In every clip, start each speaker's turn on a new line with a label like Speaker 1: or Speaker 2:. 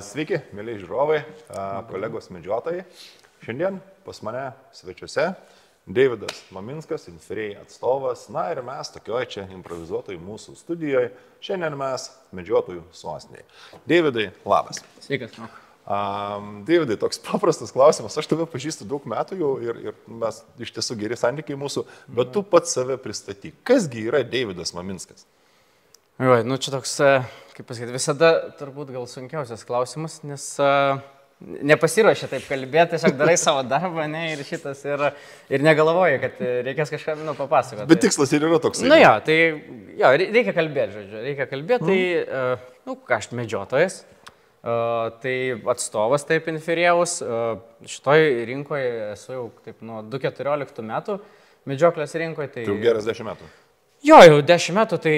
Speaker 1: Sveiki, mėly žiūrovai, kolegos medžiotojai. Šiandien pas mane svečiuose Deividas Maminskas, Inferiai atstovas. Na ir mes tokioje čia improvizuotojų mūsų studijoje. Šiandien mes medžiotojų sostinėje. Deividai, labas.
Speaker 2: Sveikas.
Speaker 1: Deividai, toks paprastas klausimas. Aš tave pažįstu daug metų jau ir mes iš tiesų geri santykiai mūsų, bet tu pats save pristatyk. Kasgi yra Deividas Maminskas?
Speaker 2: Oi, nu čia toks, kaip pasakyti, visada turbūt gal sunkiausias klausimas, nes nepasiruošia taip kalbėti, tiesiog darai savo darbą, ne, ir šitas, ir negalvoji, kad reikės kažką, papasakoti.
Speaker 1: Bet tikslas ir yra toks.
Speaker 2: Nu jo, tai jo, reikia kalbėti, žodžiu, reikia kalbėti, tai, aš medžiotojas, tai atstovas taip Inferijaus, šitoj rinkoje esu jau taip nuo 2014 metų, medžioklės rinkoje. Tai
Speaker 1: jau geras 10 metų.
Speaker 2: Jo, jau 10 metų, tai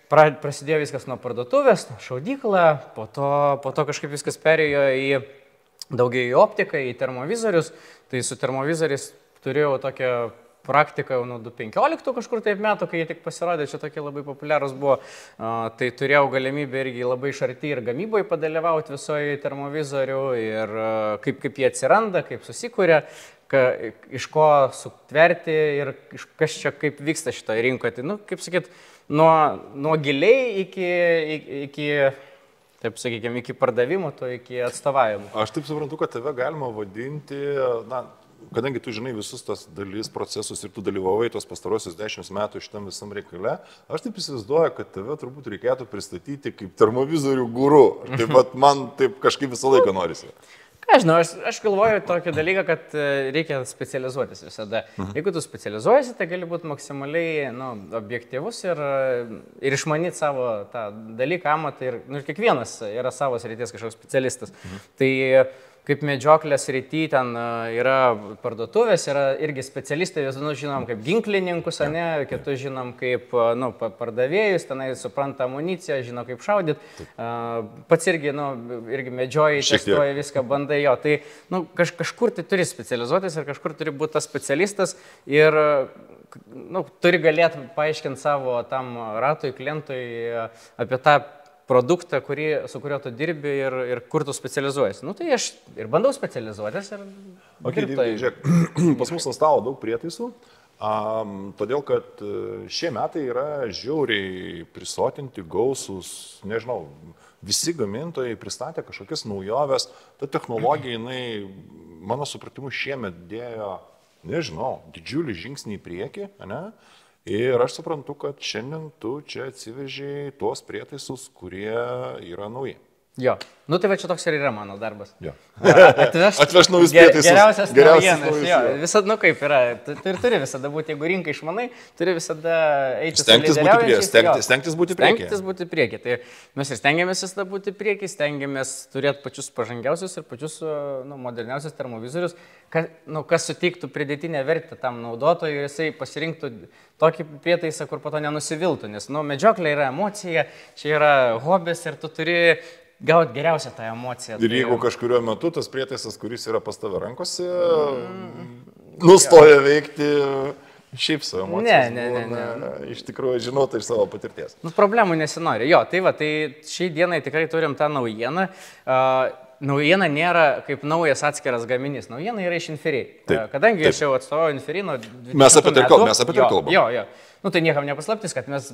Speaker 2: prasidėjo viskas nuo parduotuvės, šaudyklą, po to kažkaip viskas perėjo į daugiau į optiką, į termovizorius. Tai su termovizoriais turėjau tokią praktiką jau nuo 2015 kažkur taip metų, kai jie tik pasirodė, čia tokie labai populiarūs buvo. Tai turėjau galimybę irgi labai iš arti ir gamyboje padalyvauti visoje termovizorių ir kaip jie atsiranda, kaip susikūrė, iš ko sutverti ir kas čia kaip vyksta šitoje rinkoje. Tai, kaip sakyt, nuo giliai iki, taip sakykime, iki pardavimo, to iki atstovavimo.
Speaker 1: Aš taip suprantu, kad tave galima vadinti, kadangi tu žinai visus tas dalis, procesus ir tu dalyvavai tos pastarosius 10 metų šitam visam reikale, aš taip įsivaizduoju, kad tave turbūt reikėtų pristatyti kaip termovizorių guru. Taip pat man taip kažkaip visą laiką norisi.
Speaker 2: Ką žinau, aš galvoju tokį dalyką, kad reikia specializuotis visada. Jeigu tu specializuojasi, tai gali būti maksimaliai objektyvus ir išmanyti savo tą dalyką, amatą ir kiekvienas yra savo srities kažkoks specialistas. Tai kaip medžioklės srity ten yra parduotuvės, yra irgi specialistai, vienus žinom kaip ginklininkus, kitus žinom kaip pardavėjus, tenai supranta amuniciją, žino kaip šaudyti. Pats irgi medžioji, testuoji viską, bandai jo. Tai kažkur tai turi specializuotis ir kažkur turi būti tas specialistas ir turi galėti paaiškinti savo tam ratui, klientui apie tą produktą, su kuriuo tu dirbi ir kur tu specializuojasi. Tai aš ir bandau specializuotis ir
Speaker 1: žiūrėk, pas mus ant stalo daug prietaisų, todėl kad šie metai yra žiauriai prisotinti, gausus, nežinau, visi gamintojai pristatė kažkokias naujoves, ta technologija, jinai, mano supratimu, šiemet dėjo, nežinau, didžiulį žingsnį į priekį, ne? Ir aš suprantu, kad šiandien tu čia atsivežiai tuos prietaisus, kurie yra nauji.
Speaker 2: Jo. Tai va čia toks ir yra mano darbas.
Speaker 1: Jo. Atveš naujus prietaisus.
Speaker 2: Geriausias naujienas. Jo. Visada, kaip yra, turi visada būti, jeigu rinkai išmanai, turi visada eiti
Speaker 1: stengtis būti prieki.
Speaker 2: Stengtis būti prieki. Tai mes ir stengiamės visada būti prieki, stengiamės turėti pačius pažangiausius ir pačius moderniausius termovizorius, kas suteiktų pridėtinę vertę tam naudotojui ir jisai pasirinktų tokį prietaisą, kur po to nenusiviltų. Nes medžioklė yra emocija, čia yra hobis ir tu turi gauti geriausią tą emociją.
Speaker 1: Ir jeigu kažkuriuo metu tas prietaisas, kuris yra pas tave rankose, nustoja veikti šiaip savo emocijas.
Speaker 2: Ne.
Speaker 1: Iš tikrųjų, žinau tai iš savo patirties.
Speaker 2: Problemų nesinori. Jo, tai šiai dienai tikrai turim tą naujieną. Naujiena nėra kaip naujas atskiras gaminys. Naujiena yra iš Inferiai. Kadangi aš jau atstovauju Inferiai nuo 20 metų.
Speaker 1: Mes apie tai kalbam.
Speaker 2: Jo. Tai niekam nepaslaptis, kad mes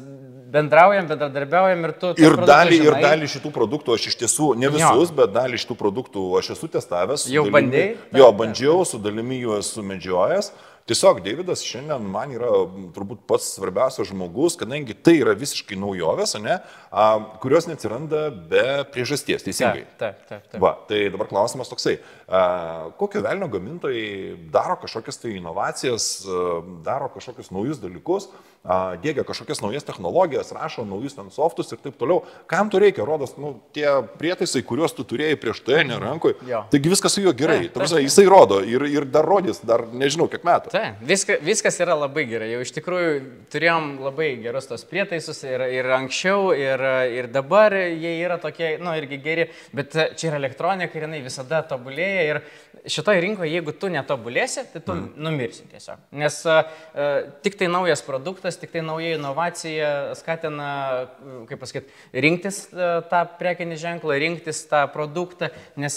Speaker 2: bendraujam, bendradarbiaujam ir tu...
Speaker 1: Ir dalį šitų produktų, aš iš tiesų, ne visus, bet dalį šitų produktų aš esu testavęs.
Speaker 2: Jau bandėjai?
Speaker 1: Jo, bandžiau, su dalimi jų esu medžiojęs. Tiesiog Deividas šiandien man yra turbūt pats svarbiausias žmogus, kadangi tai yra visiškai naujovės, kurios neatsiranda be priežasties, teisingai.
Speaker 2: Taip.
Speaker 1: Va, tai dabar klausimas toksai, kokio velnio gamintojai daro kažkokias tai inovacijas, daro kažkokius naujus dalykus, diegia kažkokias naujas technologijas, rašo naujus ten softus ir taip toliau. Kam to reikia? Rodos, tie prietaisai, kuriuos tu turėjai prieš tai, ne rankoj, taigi viskas su juo gerai. Jisai rodo ir dar rodys, dar nežinau kiek metų.
Speaker 2: Viskas yra labai gerai. Jau iš tikrųjų turėjom labai gerus tos prietaisus ir anksčiau, ir dabar jie yra tokie, irgi geri, bet čia yra elektronika ir jinai visada tobulėja ir šitoje rinkoje, jeigu tu netobulėsi, tai tu numirsi tiesiog. Nes tik tai naujas produktas, tik tai nauja inovacija skatina, kaip pasakyti, rinktis tą prekinį ženklą, rinktis tą produktą, nes,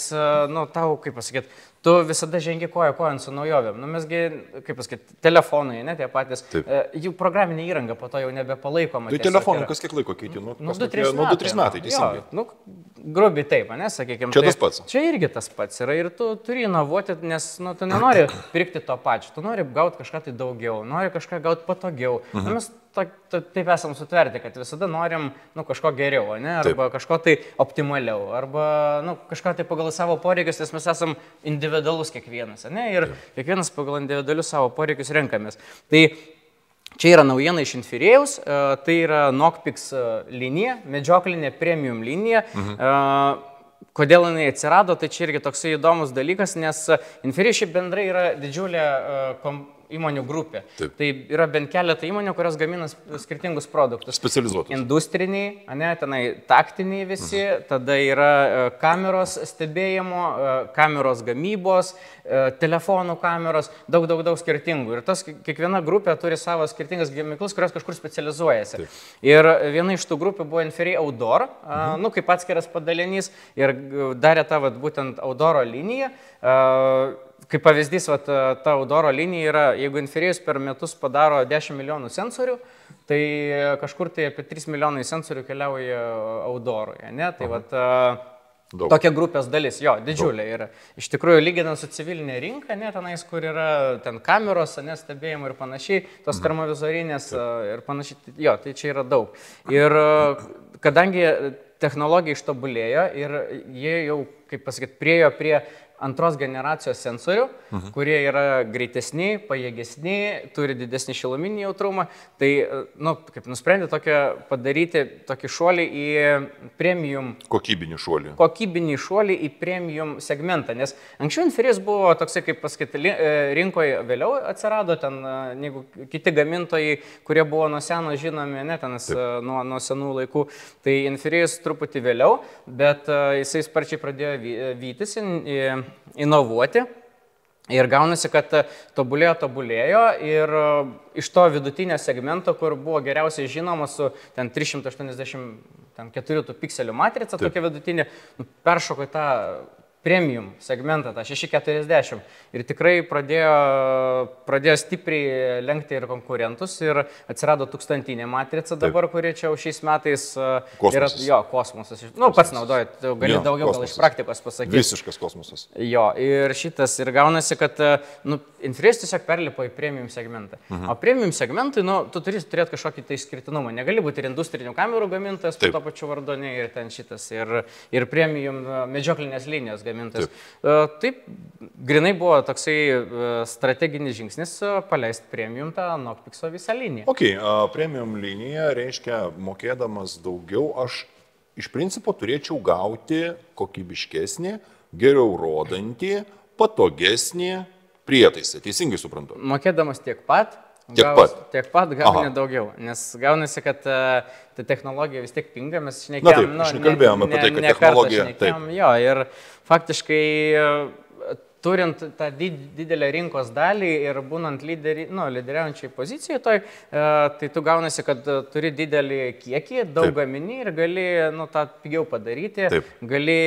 Speaker 2: tau, kaip pasakyti, tu visada žengi kojant su naujovėm. Mesgi, kaip pasakyti, telefonai, ne tie patys, jų programinė įranga po to jau nebepalaikoma.
Speaker 1: Tai telefonai kas kiek laiko keiti? 2-3 metai, teisingai.
Speaker 2: Grubiai taip, sakykime.
Speaker 1: Čia tas pats.
Speaker 2: Čia irgi tas pats yra ir tu turi inovuoti, nes tu nenori pirkti to pačio, tu nori gauti kažką tai daugiau, nori kažką gauti patogiau. Mes taip esam sutverti, kad visada norim kažko geriau, arba kažko tai optimaliau, arba kažką tai pagal savo poreikius, nes mes esam individualus kiekvienas, ir kiekvienas pagal individualius savo poreikius renkamės. Tai čia yra naujiena iš Inferijaus, tai yra Knockpix linija, medžioklinė premium linija. Kodėl jinai atsirado, tai čia irgi toksai įdomus dalykas, nes Inferija šiaip bendrai yra didžiulė įmonių grupė. Taip. Tai yra bent keletą įmonių, kurios gamina skirtingus produktus.
Speaker 1: Specializuotus.
Speaker 2: Industriniai, tenai taktiniai visi, tada yra kameros stebėjimo, kameros gamybos, telefonų kameros, daug skirtingų. Ir tas kiekviena grupė turi savo skirtingas gamyklus, kurios kažkur specializuojasi. Taip. Ir viena iš tų grupių buvo Inferija Outdoor, kaip atskiras padalinys ir darė tą būtent Outdoor liniją. Kaip pavyzdys, ta Outdoor linija yra, jeigu Inferijus per metus padaro 10 milijonų sensorių, tai kažkur tai apie 3 milijonai sensorių keliauja Outdoor'ui, Tai tokia grupės dalis, didžiulė yra. Iš tikrųjų, lyginant su civilinė rinka, tenais, kur yra ten kameros, stebėjimo ir panašiai, tos termovizorinės ir panašiai, tai čia yra daug. Ir kadangi technologija ištobulėjo ir jie jau, kaip pasakyti, priejo prie antros generacijos sensorių, kurie yra greitesni, pajėgesni, turi didesnį šiluminį jautrumą, tai, kaip nusprendė padaryti tokį šuolį į premium... Kokybinį šuolį į premium segmentą, nes anksčiau Inferijus buvo toksai, kaip pasakyti, rinkoje vėliau atsirado, ten, negu kiti gamintojai, kurie buvo nuo seno žinomi, nuo senų laikų, tai Inferijus truputį vėliau, bet jisai sparčiai pradėjo vytis, inovuoti ir gaunasi, kad tobulėjo ir iš to vidutinio segmento, kur buvo geriausiai žinoma su ten 384 pikselių matrica, tokia vidutinė, peršoko į tą premium segmentą, tą 640 ir tikrai pradėjo stipriai lenkti ir konkurentus ir atsirado 1000 matrica dabar, kurie čia šiais metais yra kosmosas. Pats naudoji, gali daugiau gal iš praktikos pasakyti.
Speaker 1: Visiškas kosmosas.
Speaker 2: Ir šitas, ir gaunasi, kad Inferijus tiesiog perlipo į premium segmentą. O premium segmentui, tu turi turėti kažkokį tai skirtinumą. Negali būti ir industrinių kamerų gamintojas, po to pačiu vardu, ir ten šitas, ir premium medžioklinės linijos gamintojas. Taip, grinai buvo toksai strateginis žingsnis paleisti premium tą Knockpix'o visą liniją.
Speaker 1: Premium linija reiškia, mokėdamas daugiau, aš iš principo turėčiau gauti kokybiškesnį, geriau rodantį, patogesnį prietaisą. Teisingai suprantu?
Speaker 2: Mokėdamas tiek pat gauni daugiau, nes gaunasi, kad ta technologija vis tiek pinga, mes šnekėjom,
Speaker 1: kalbėjome apie tai, kad technologija,
Speaker 2: ir faktiškai turint tą didelę rinkos dalį ir būnant lyderiaujančiai pozicijoje, tai tu gaunasi, kad turi didelį kiekį, daug gamini ir gali tą pigiau padaryti, gali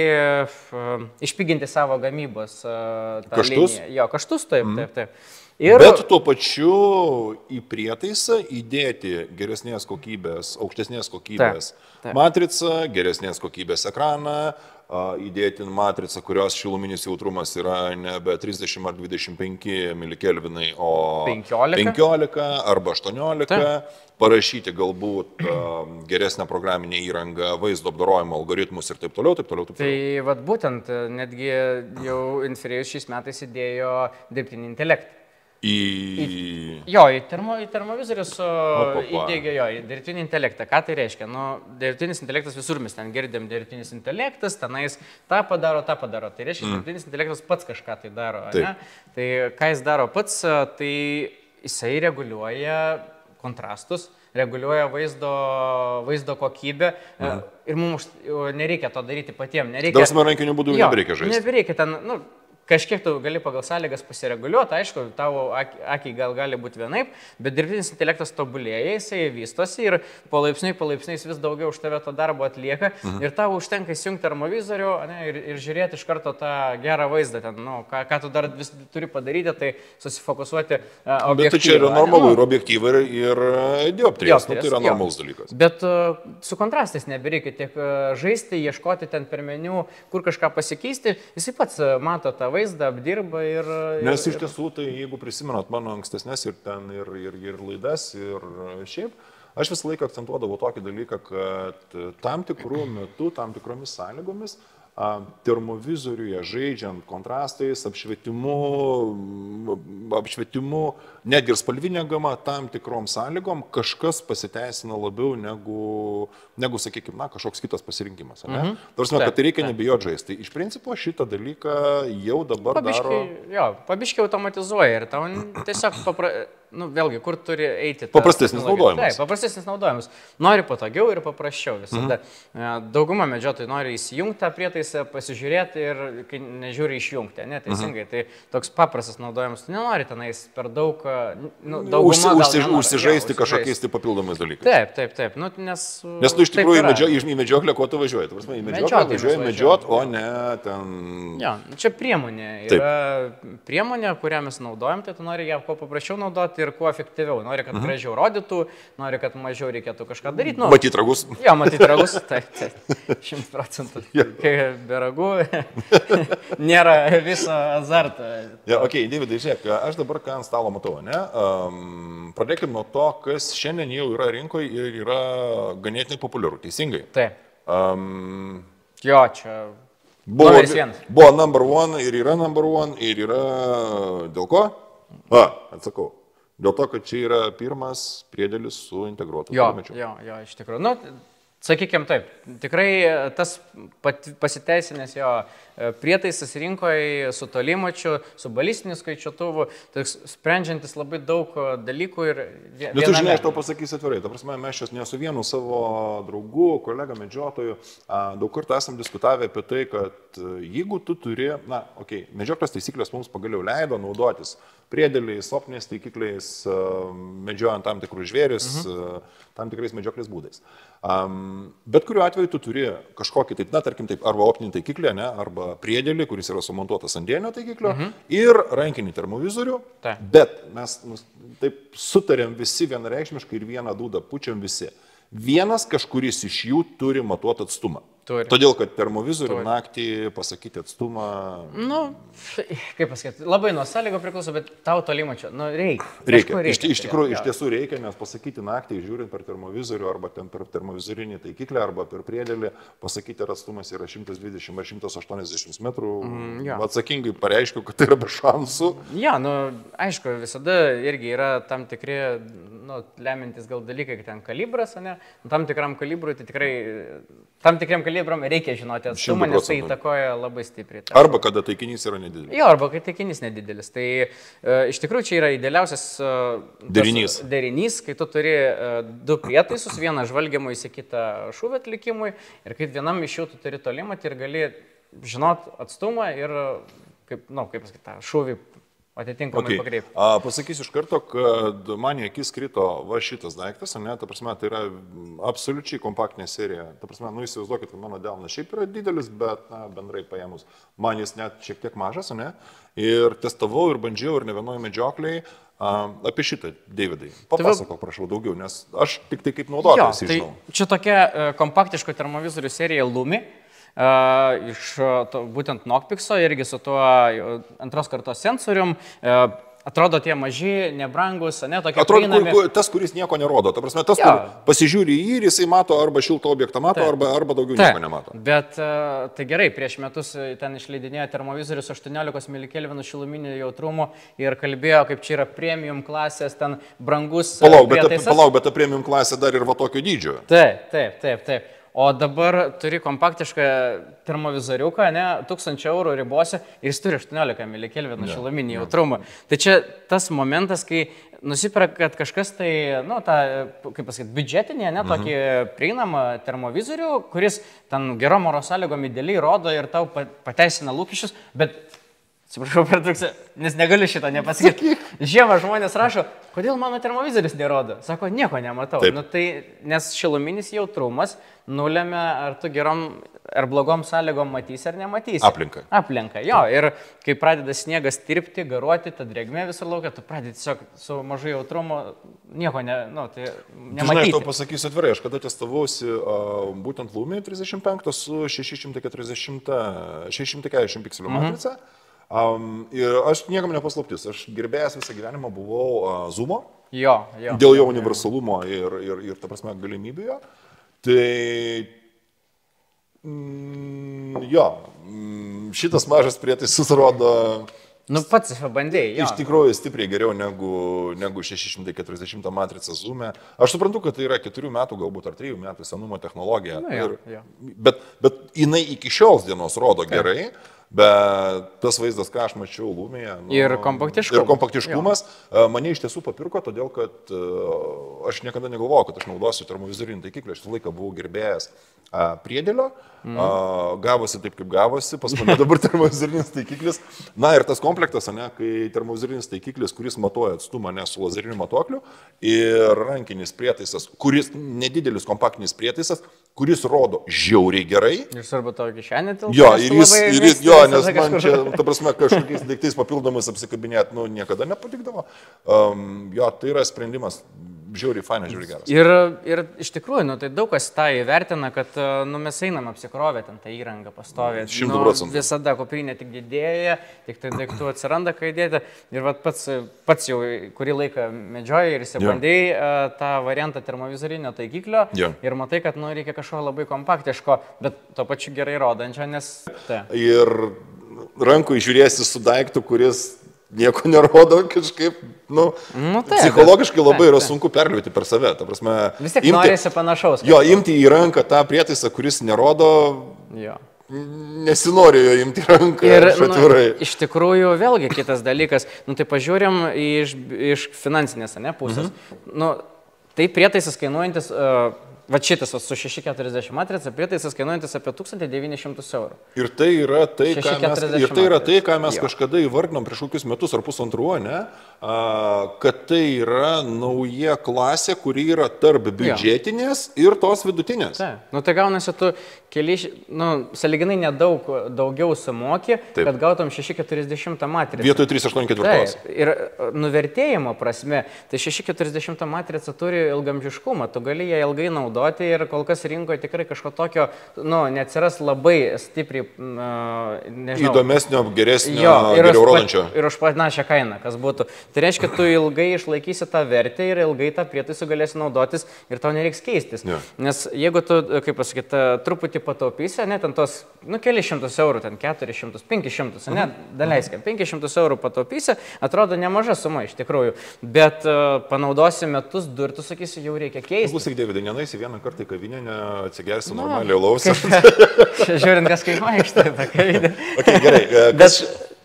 Speaker 2: išpiginti savo gamybos
Speaker 1: kaštus.
Speaker 2: Kaštus, taip.
Speaker 1: Bet tuo pačiu į prietaisą įdėti geresnės kokybės, aukštesnės kokybės matricą, geresnės kokybės ekraną, įdėti matricą, kurios šiluminis jautrumas yra nebe 30 ar 25 milikelvinai, o 15 arba 18, parašyti galbūt geresnę programinę įrangą, vaizdo apdorojimo algoritmus ir taip toliau.
Speaker 2: Tai būtent netgi jau Inferijus šiais metais įdėjo dirbtinį intelektą. Jo, į termovizorius įdėgė jo, į dirbtinį intelektą. Ką tai reiškia? Nu, dirbtinis intelektas visur mes ten girdėm, dirbtinis intelektas, tenais tą padaro. Tai reiškia, dirbtinis intelektas pats kažką tai daro. Ne? Tai ką jis daro pats, tai jisai reguliuoja kontrastus, reguliuoja vaizdo kokybę ir mums nereikia to daryti patiems.
Speaker 1: Daug rankinių būdų nebereikia žaisti.
Speaker 2: Nebereikia ten, nu, kažkiek tu gali pagal sąlygas pasireguliuoti, aišku, tavo akiai gali būti vienaip, bet dirbtinis intelektas tobulėja, jisai vystosi ir palaipsniui vis daugiau už tave to darbo atlieka ir tavo užtenka įsijungti termovizorių ir žiūrėti iš karto tą gerą vaizdą, ten, nu, ką tu dar vis turi padaryti, tai susifokusuoti objektyvą.
Speaker 1: Bet tai čia yra normalu ir objektyvai ir dioptrijos, tai yra normalus dalykas.
Speaker 2: Bet su kontrastais nebereikia tiek žaisti, ieškoti ten per meniu, kur kažką pasikeisti, jisai pats mato tą vaizdą, apdirba ir...
Speaker 1: Nes iš tiesų, tai jeigu prisimenat mano ankstesnės ir ten ir laidas ir šiaip, aš visą laiką akcentuodavau tokį dalyką, kad tam tikrų metų, tam tikromis sąlygomis termovizoriuje žaidžiant kontrastais, apšvietimu, netgi ir spalvinė gama, tam tikrom sąlygom kažkas pasiteisina labiau negu sakykime, na, kažkoks kitas pasirinkimas. Tarsi, kad tai reikia nebijoti žaisti. Tai iš principo šitą dalyką jau dabar daro...
Speaker 2: Jo, pabiškiai automatizuoja ir tau tiesiog vėlgi, kur turi eiti.
Speaker 1: Paprastesnis naudojimas.
Speaker 2: Taip, paprastesnis naudojimas. Nori patogiau ir paprasčiau visada. Dauguma medžiotojų nori įsijungti tą prietaisą, pasižiūrėti ir kai nežiūri išjungti, neteisingai. Tai toks paprastas naudojimas. Tu nenori tenais per daug...
Speaker 1: Užsižaisti kažkokiais tai papildomais dalykais.
Speaker 2: Taip.
Speaker 1: Nes tu iš tikrųjų į medžioklę ko tu važiuoji? Į medžioklę važiuoji medžiot, o ne ten...
Speaker 2: Jo, čia priemonė. Yra priemonė, kurią mes naudojam, tai tu nori ją kuo paprasčiau naudoti ir kuo efektyviau. Nori, kad gražiau rodytų, nori, kad mažiau reikėtų kažką daryti.
Speaker 1: Matyt ragus.
Speaker 2: Jo, matyt ragus, taip, 100%. Kai be ragų nėra viso azarto.
Speaker 1: Ja, Deividai, žiūrėk, aš dabar ką ant stalo matau, ne? Pradėkime nuo to, kas šiandien jau yra rinkoje ir yra ganėtinai populiaru, teisingai?
Speaker 2: Taip. Jo, čia...
Speaker 1: Buvo number one ir yra number one ir yra dėl ko? Atsakau. Dėl to, kad čia yra pirmas priedėlis su integruotu termomečiu.
Speaker 2: Jo, iš tikrųjų. Nu, sakykime taip, tikrai tas pasiteisinęs jo prietaisas rinkoje su tolimačiu, su balistiniu skaičiuotuvu, tai sprendžiantis labai daug dalykų ir...
Speaker 1: Bet tu žinai, aš tau pasakysiu atvirai, ta prasme, mes čia ne su vienu savo draugu, kolega medžiotoju, daug kartų esam diskutavę apie tai, kad jeigu tu turi, medžioklės taisyklės mums pagaliau leido naudotis priedėliais, optiniais taikikliais, medžiojant tam tikrus žvėris, tam tikrais medžioklės būdais. Bet kuriuo atveju tu turi kažkokį, taip, tarkim, taip, arba optinį taikiklį, arba priedėlį, kuris yra sumontuotas ant dienio taikiklio, ir rankinį termovizorių, bet mes taip sutarėm visi vienareikšmiškai ir vieną dūdą pučiam visi. Vienas kažkuris iš jų turi matuoti atstumą. Todėl, kad termovizorių naktį pasakyti atstumą...
Speaker 2: Nu, kaip pasakyti, labai nuo sąlygo priklauso, bet tau tolimačio, reikia.
Speaker 1: Iš tikrųjų, iš tiesų reikia, nes pasakyti naktį, žiūrint per termovizorių, arba per termovizorinį taikiklį, arba per priedėlį, pasakyti, ar atstumas yra 120 ar 180 metrų, atsakingai pareiškiu, kad tai yra be šansų.
Speaker 2: Ja, aišku, visada irgi yra tam tikri, lemintis gal dalykai, kad ten kalibras, tam tikram kalibrui, tai tikrai, tam tikriam kalibram reikia žinoti atstumą, nes tai įtakoja labai stipriai.
Speaker 1: Arba kada taikinys yra nedidelis.
Speaker 2: Jo, arba kai taikinys nedidelis. Tai iš tikrųjų čia yra idealiausias derinys, kai tu turi du prietaisus, vieną žvalgiamui, kitą šūvio atlikimui ir kai vienam iš jų tu turi tolimatį ir gali žinot atstumą ir kaip pasakyti, tą šūvį atitinkamai pakreipti.
Speaker 1: Pasakysiu iš karto, kad man į akis krito va šitas daiktas, ta prasme, tai yra absoliučiai kompaktinė serija. Ta prasme, įsivaizduokit, kad mano delnas šiaip yra didelis, bet bendrai paėmus, man jis net šiek tiek mažas, ir testavau ir bandžiau ir ne vienoje medžiokliai apie šitą, Deividai. Papasakok, prašau, daugiau, nes aš tik tai kaip naudotojas žinau.
Speaker 2: Čia tokia kompaktiško termovizorių serija Lumi. Iš būtent Nokpikso irgi su tuo antros kartos sensorium. atrodo tie maži, nebrangus, ne tokie
Speaker 1: atrodo,
Speaker 2: prieinami.
Speaker 1: tas, kuris nieko nerodo. Ta prasme, tas, kur pasižiūri į jį ir jisai mato arba šiltą objektą mato, arba daugiau nieko nemato.
Speaker 2: Bet tai gerai, prieš metus ten išleidinėjo termovizorius 18 mK šiluminio jautrumo ir kalbėjo, kaip čia yra premium klasės, ten brangus.
Speaker 1: Palauk, bet ta premium klasė dar ir va tokio dydžio.
Speaker 2: Taip. O dabar turi kompaktišką termovizoriuką, ne, 1000 eurų ribose ir jis turi 18 mK šiluminį jautrumą. Tai čia tas momentas, kai nusiperka kažkas tai, nu, tą, kaip pasakyti, biudžetinė, ne, tokį prieinamą termovizorių, kuris ten gerom oro sąlygom idealiai rodo ir tau pateisina lūkesčius, bet atsiprašau per truksę, nes negaliu šito nepasakyti. Žiemą žmonės rašo, kodėl mano termovizorius nerodo? Sako, nieko nematau. Nu, tai, nes šiluminis jautrumas nulėmė, ar tu gerom ar blogom sąlygom matysi ar nematysi. Aplinka, jo. Ir kai pradeda sniegas tirpti, garuoti, ta drėgmė visur laukia, tu pradedi tiesiog su mažu jautrumu nieko tai nematyti.
Speaker 1: Žinai, aš tau pasakysiu atvirai, aš kada testavausi būtent Lumia 35 su 640 pikselių matrica. Ir aš niekam nepaslaptis, aš gerbėjęs visą gyvenimą buvau Zoomo, dėl jo universalumo ir ta prasme, galimybių jo. Tai šitas mažas prietaisas rodo...
Speaker 2: Nu, pats pabandėjai, jo.
Speaker 1: Iš tikrųjų stipriai geriau negu 640 matrica Zoom'e. Aš suprantu, kad tai yra 4 metų, galbūt ar 3 metų senumo technologija. Bet jinai iki šios dienos rodo gerai. Bet tas vaizdas, ką aš mačiau Lumėje,
Speaker 2: ir kompaktiškumas
Speaker 1: mane iš tiesų papirko, todėl kad aš niekada negalvojau, kad aš naudosiu termovizorinį taikiklį, aš visą laiką buvau gerbėjęs priedėlio, gavosi taip, kaip gavosi, pas mane dabar termovizorinis taikiklis. Na ir tas komplektas, kai termovizorinis taikiklis, kuris matuoja atstumą su lazeriniu matuokliu ir rankinis prietaisas, kuris nedidelis kompaktinis prietaisas, kuris rodo žiauriai gerai.
Speaker 2: Ir svarbu tavo kišenė tilpti.
Speaker 1: Nes man čia, ta prasme, kažkokiais daiktais papildomais apsikabinėti, niekada nepatikdavo. Tai yra sprendimas žiauriai fainas, žiauriai geras.
Speaker 2: Ir iš tikrųjų, tai daug kas tą įvertina, kad mes einam apsikrovę ten tą įrangą pastovę.
Speaker 1: 100%.
Speaker 2: Visada kuprinė tik didėja, tik tai daiktų atsiranda, kai dėti. Ir pats jau kurį laiką medžioji ir įsibandėjai tą variantą termovizorinio taikiklio ir matai, kad reikia kažko labai kompaktiško, bet to pačiu gerai rodančio, nes...
Speaker 1: Ir rankų žiūrėsi su daiktu, kuris nieko nerodo kažkaip, psichologiškai labai yra sunku perliūti per save. Ta prasme,
Speaker 2: vis tiek norėsi panašaus.
Speaker 1: Imti į ranką tą prietaisą, kuris nerodo, nesinori jo imti į ranką.
Speaker 2: Ir iš tikrųjų, vėlgi kitas dalykas, tai pažiūrim iš finansinės pusės. Tai prietaisas kainuojantis... Va šitas su 640 matrica prietaisas kainuojantis apie 1900 eurų.
Speaker 1: Ir tai yra tai, ką mes kažkada įvardinom prieš kokius metus ar pusantrų, kad tai yra nauja klasė, kuri yra tarp biudžetinės ir tos vidutinės.
Speaker 2: Tai gaunasi tu sąlyginai daugiau sumoki, kad gautum 640 matricą.
Speaker 1: Vietoj 384.
Speaker 2: Ir nuvertėjimo prasme, tai 640 matrica turi ilgamžiškumą, tu gali ją ilgai naudoti. Ir kol kas rinkoje tikrai kažko tokio, neatsiras labai stipriai, nežinau.
Speaker 1: Įdomesnio, geresnio, geriau rodančio.
Speaker 2: Ir už panašią kainą, kas būtų. Tai reiškia, tu ilgai išlaikysi tą vertę ir ilgai tą prietaisą galėsi naudotis ir tau nereiks keistis. Nes jeigu tu, kaip pasakyti, truputį pataupysi, ten tos, keli šimtus eurų, ten 400, 500, daleiskim, 500 eurų pataupysi, atrodo nemaža suma iš tikrųjų. Bet panaudosi metus, du ir tu sakysi, jau reikia keisti.
Speaker 1: Klausyk, Davidai, nenueisi vieną kartą į kavinę, atsigersi normaliai lausą.
Speaker 2: Žiūrint, kas kaip vaikštai tą kavinę.
Speaker 1: Gerai. Kas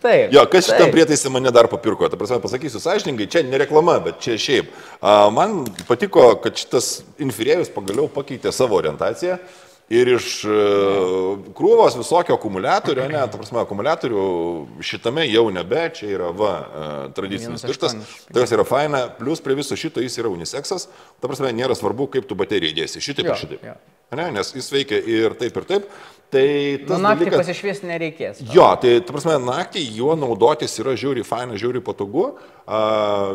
Speaker 1: šitam
Speaker 2: taip.
Speaker 1: prietaisą mane dar papirko? Ta prasme, pasakysiu sąžiningai, čia ne reklama, bet čia šiaip. Man patiko, kad šitas Infirėjus pagaliau pakeitė savo orientaciją. Ir iš krūvos visokio akumuliatorių, ta prasme, akumuliatorių šitame jau nebe, čia yra tradicinis pirštas, tai yra faina, plus prie viso šito jis yra uniseksas, ta prasme, nėra svarbu, kaip tu bateriją įdėsi, šitaip ir šitaip. Nes jis veikia ir taip ir taip. Tai
Speaker 2: naktį pasišviesti nereikės.
Speaker 1: Tai, ta prasme, naktį juo naudotis yra žiauriai faina, žiauriai patogu.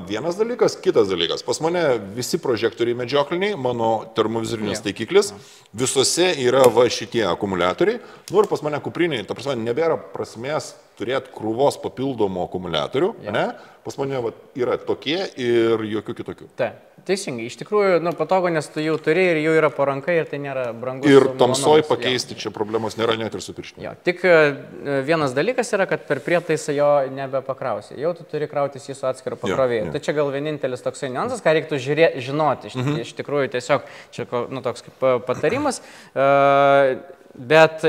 Speaker 1: Vienas dalykas, kitas dalykas. Pas mane visi prožektoriai medžiokliniai, mano termovizorinis taikiklis, visose yra šitie akumuliatoriai. Ir pas mane kupriniai, ta prasme, nebėra prasmės turėti krūvos papildomų akumuliatorių, ne? Pas mane yra tokie ir jokių kitokių.
Speaker 2: Taip, teisingai. Iš tikrųjų, patogu, nes tu jau turi ir jų yra po ranka ir tai nėra brangus.
Speaker 1: Ir tamsoj pakeisti čia problemos nėra net ir su pirštine.
Speaker 2: Tik vienas dalykas yra, kad per prietaisą jo nebepakrausi. Jau tu turi krautis jį su atskiru pakrovėju. Tai čia gal vienintelis toksai niuansas, ką reiktų žinoti. Iš tikrųjų, tiesiog čia toks kaip patarimas. Bet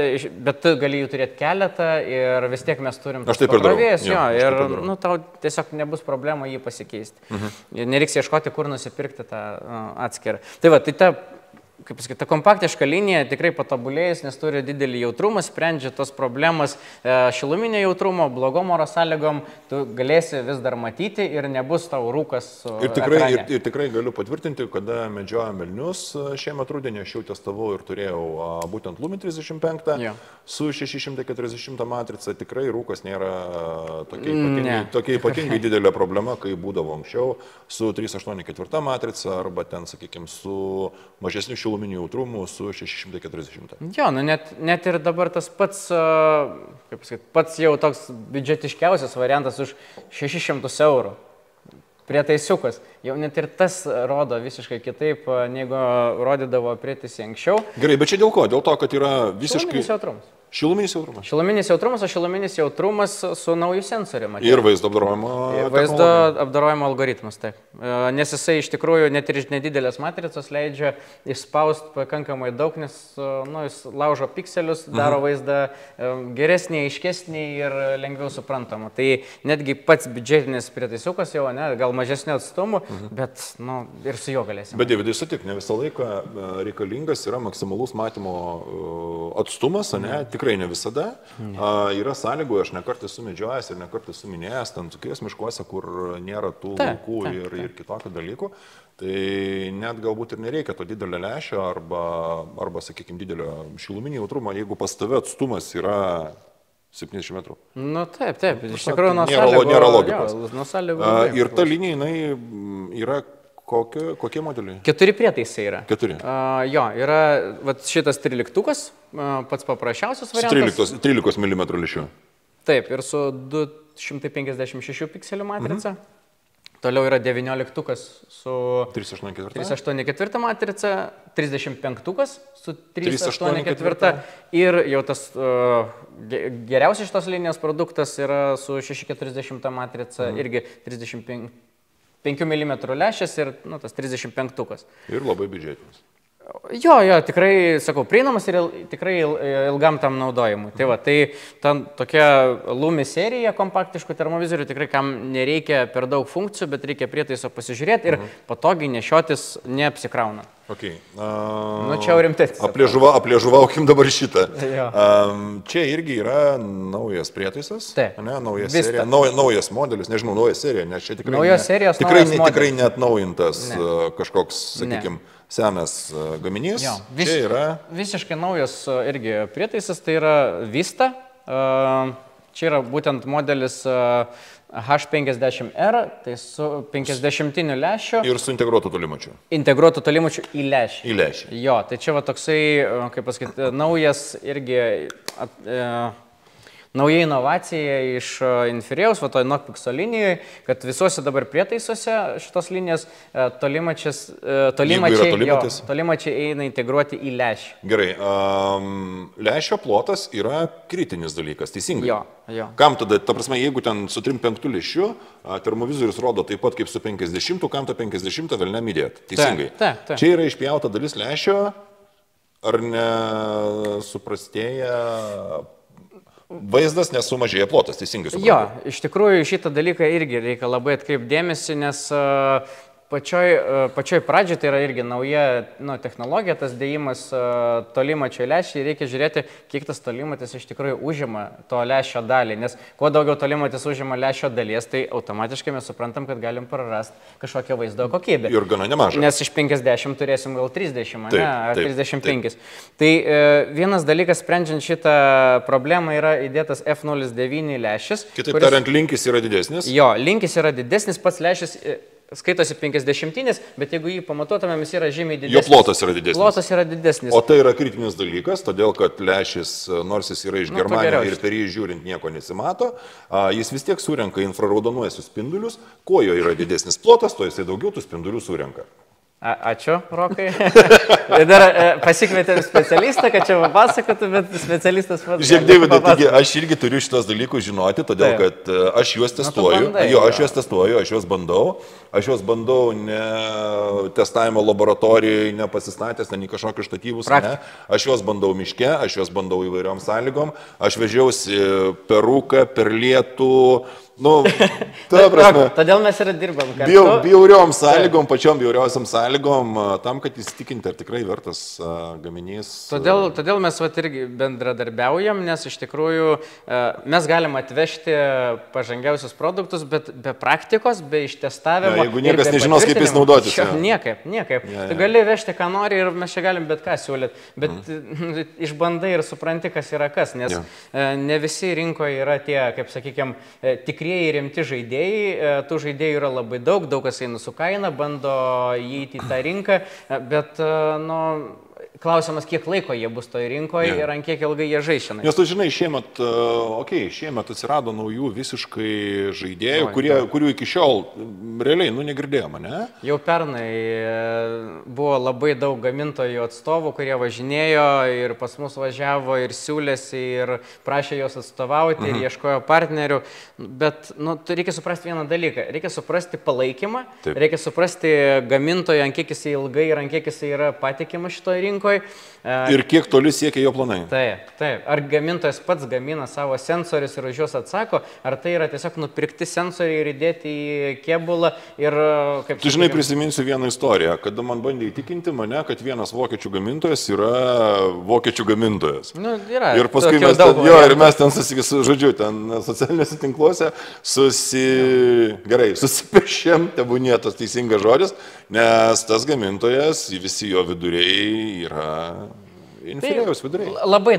Speaker 2: tu gali jų turėti keletą ir vis tiek mes turim pakrovėjus, ir tau tiesiog nebus problemų jį pasikeisti. Nereiks ieškoti, kur nusipirkti tą atskirą. Tai ta, kaip pasakyti, ta kompaktiška linija tikrai patobulėjus, nes turi didelį jautrumą, sprendžia tos problemas šiluminio jautrumo, blogom oro sąlygom, tu galėsi vis dar matyti ir nebus tau rūkas.
Speaker 1: Ir tikrai galiu patvirtinti, kada medžiojom elnius šiemet rudenį, aš jau testavau ir turėjau būtent Lumen 35 su 640 matrica, tikrai rūkas nėra tokia ypatingai didelė problema, kai būdavo anksčiau su 384 matrica arba ten, sakykime, su mažesniu šiluminiu jautrumu su 640.
Speaker 2: Jo, net ir dabar tas pats, kaip pasakyti, pats jau toks biudžetiškiausias variantas už 600 eurų. Prietaisiukas. Jau net ir tas rodo visiškai kitaip, negu rodydavo prietaisai anksčiau.
Speaker 1: Gerai, bet čia dėl ko? Dėl to, kad yra visiškai...
Speaker 2: Šiluminis jautrumas.
Speaker 1: Šiluminis jautrumas.
Speaker 2: Šiluminis jautrumas, o šiluminis jautrumas su nauju sensoriu.
Speaker 1: Ir vaizdo apdorojimo
Speaker 2: vaizdo apdorojimo algoritmas, taip. Nes jisai iš tikrųjų net ir iš nedidelės matricos leidžia išspausti pakankamai daug, nes jis laužo pikselius, daro vaizdą geresnį, aiškesnį ir lengviau suprantamą. Tai netgi pats biudžetinis prietaisiukas jau, gal mažesnių atstumų, bet ir su juo galėsime.
Speaker 1: Bet Davidai, sutik, ne visą laiką reikalingas yra maksimalus matymo atstumas, tikrai ne visada. Yra sąlygų, aš nekart esu medžiojęs ir nekart esu minėjęs, ten tokiais miškuose, kur nėra tų laukų ir kitokių dalykų. Tai net galbūt ir nereikia to didelio lęšio arba sakykime, didelio šiluminio jautrumo, jeigu pas tave atstumas yra 70 metrų.
Speaker 2: Taip. Iš tikrųjų, nėra
Speaker 1: logikos. Ir ta linija, jinai yra kokie modeliai?
Speaker 2: 4 prietaisai yra.
Speaker 1: 4.
Speaker 2: Jo, yra šitas 13-ukas, pats paprasčiausias variantas.
Speaker 1: 13 mm lęšiu.
Speaker 2: Taip, ir su 256 pikselių matrica. Toliau yra 19-ukas su 384 matrica, 35-ukas su 384 ir jau tas geriausias šitos linijos produktas yra su 640 matrica, irgi 5 mm lęšis ir tas 35-ukas.
Speaker 1: Ir labai biudžetinis.
Speaker 2: Jo, tikrai, sakau, prieinamas ir tikrai ilgam tam naudojimui. Tai ta tokia Lumi serija kompaktiškų termovizorių tikrai kam nereikia per daug funkcijų, bet reikia prietaiso pasižiūrėti ir patogiai nešiotis neapsikraunant.
Speaker 1: Okay.
Speaker 2: Čia jau rimtai.
Speaker 1: Apliežuvaukim dabar šitą. Čia irgi yra naujas prietaisas, nauja serija, naujas modelis, nežinau, nauja serija, nes čia tikrai neatnaujintas kažkoks, sakykime, senas gaminys. Čia yra
Speaker 2: visiškai naujas irgi prietaisas, tai yra Vista. Čia yra būtent modelis H50R, tai su 50-iniu lęšiu.
Speaker 1: Ir su integruotu tolimačiu.
Speaker 2: Integruotu tolimačiu į lęšį.
Speaker 1: Į lęšį.
Speaker 2: Jo, tai čia toksai, kaip pasakyti, naujas irgi nauja inovacija iš Inferijaus, toj Nokpikso linijoje, kad visuose dabar prietaisuose šitos linijos tolimačiai eina integruoti į lęšį.
Speaker 1: Gerai, lęšio plotas yra kritinis dalykas, teisingai?
Speaker 2: Jo.
Speaker 1: Kam tada, ta prasme, jeigu ten su 3/5 lęšiu, termovizorius rodo taip pat kaip su 50, kam tą 50 velniam įdėti, teisingai?
Speaker 2: Taip.
Speaker 1: Čia yra išpjauta dalis lęšio, ar nesuprastėja vaizdas, nesumažėja plotas, teisingai suprantu?
Speaker 2: Jo, iš tikrųjų šitą dalyką irgi reikia labai atkreipdėmėsi, nes pačioj pradžioj tai yra irgi nauja technologija, tas dėjimas tolimačio lęšį, reikia žiūrėti, kiek tas tolimatis iš tikrųjų užima to lęšio dalį, nes kuo daugiau tolimatis užima lęšio dalies, tai automatiškai mes suprantam, kad galim prarasti kažkokią vaizdo kokybę.
Speaker 1: Ir gana nemažą.
Speaker 2: Nes iš 50 turėsim gal 30, ar 35. Tai vienas dalykas, sprendžiant šitą problemą, yra įdėtas F09 lęšis.
Speaker 1: Kitaip tariant, linkis yra didesnis.
Speaker 2: Jo, linkis yra didesnis, pats lęšis skaitosi 50-inis, bet jeigu jį pamatuotumėm, jis yra žymiai didesnis.
Speaker 1: Jo plotas yra didesnis.
Speaker 2: Plotas yra didesnis.
Speaker 1: O tai yra kritinis dalykas, todėl kad lęšis, nors jis yra iš Germanijos ir per jį žiūrint nieko nesimato, jis vis tiek surenka infraraudonuosius spindulius. Kuo jo yra didesnis plotas, tuo jisai daugiau tų spindulių surenka.
Speaker 2: Ačiū, Rokai. Dar pasikvietėm specialistą, kad čia papasakotų, bet specialistas pats.
Speaker 1: Žiūrėk, Davidai, taigi aš irgi turiu šitos dalykus žinoti, todėl kad aš juos testuoju. Aš juos bandau ne testavimo laboratorijoje, ne pasistatęs, ne kažkokius štatyvus, ne. Aš juos bandau miške, aš juos bandau įvairiom sąlygom. Aš vežiausi per rūką, per lietų. Nu,
Speaker 2: todėl mes ir dirbam.
Speaker 1: Bjauriom sąlygom, pačiom bjauriausiam sąlygom, tam, kad įsitikinti, ar tikrai vertas gaminys.
Speaker 2: Todėl mes irgi bendradarbiaujam, nes iš tikrųjų mes galim atvežti pažangiausius produktus, bet be praktikos, be ištestavimo.
Speaker 1: Jeigu niekas nežinos, kaip jis naudotis.
Speaker 2: Niekaip. Tu gali vežti, ką nori ir mes čia galim bet ką siūlyti, bet išbandai ir supranti, kas yra kas, nes ne visi rinkoje yra tie, kaip sakykime, tikrieji rimti žaidėjai, tų žaidėjų yra labai daug kas eina su kaina, bando įeiti į tą rinką, bet, klausimas, kiek laiko jie bus toje rinkoje ir ant kiek ilgai jie žais šiandien.
Speaker 1: Nes tu žinai, šiemet atsirado naujų visiškai žaidėjų, kurių iki šiol realiai negirdėjome, ne?
Speaker 2: Jau pernai buvo labai daug gamintojų atstovų, kurie važinėjo ir pas mus važiavo ir siūlėsi ir prašė jos atstovauti ir ieškojo partnerių, bet reikia suprasti vieną dalyką, reikia suprasti palaikymą, reikia suprasti gamintoją, ant kiek jis ilgai ir ant kiek jis yra patikimas šitoje rinkoje.
Speaker 1: Ir kiek toli siekia jo planai.
Speaker 2: Taip. Ar gamintojas pats gamina savo sensorius ir už juos atsako, ar tai yra tiesiog nupirkti sensoriai ir įdėti į kėbulą ir kaip...
Speaker 1: Tu žinai, prisiminsiu vieną istoriją, kada man bandė įtikinti mane, kad vienas vokiečių gamintojas yra vokiečių gamintojas.
Speaker 2: Yra.
Speaker 1: Ir paskui mes ten socialiniuose tinkluose susipešėm, tebūnie tas teisingas žodis, nes tas gamintojas, visi jo viduriai yra inferioriaus viduriai.
Speaker 2: Labai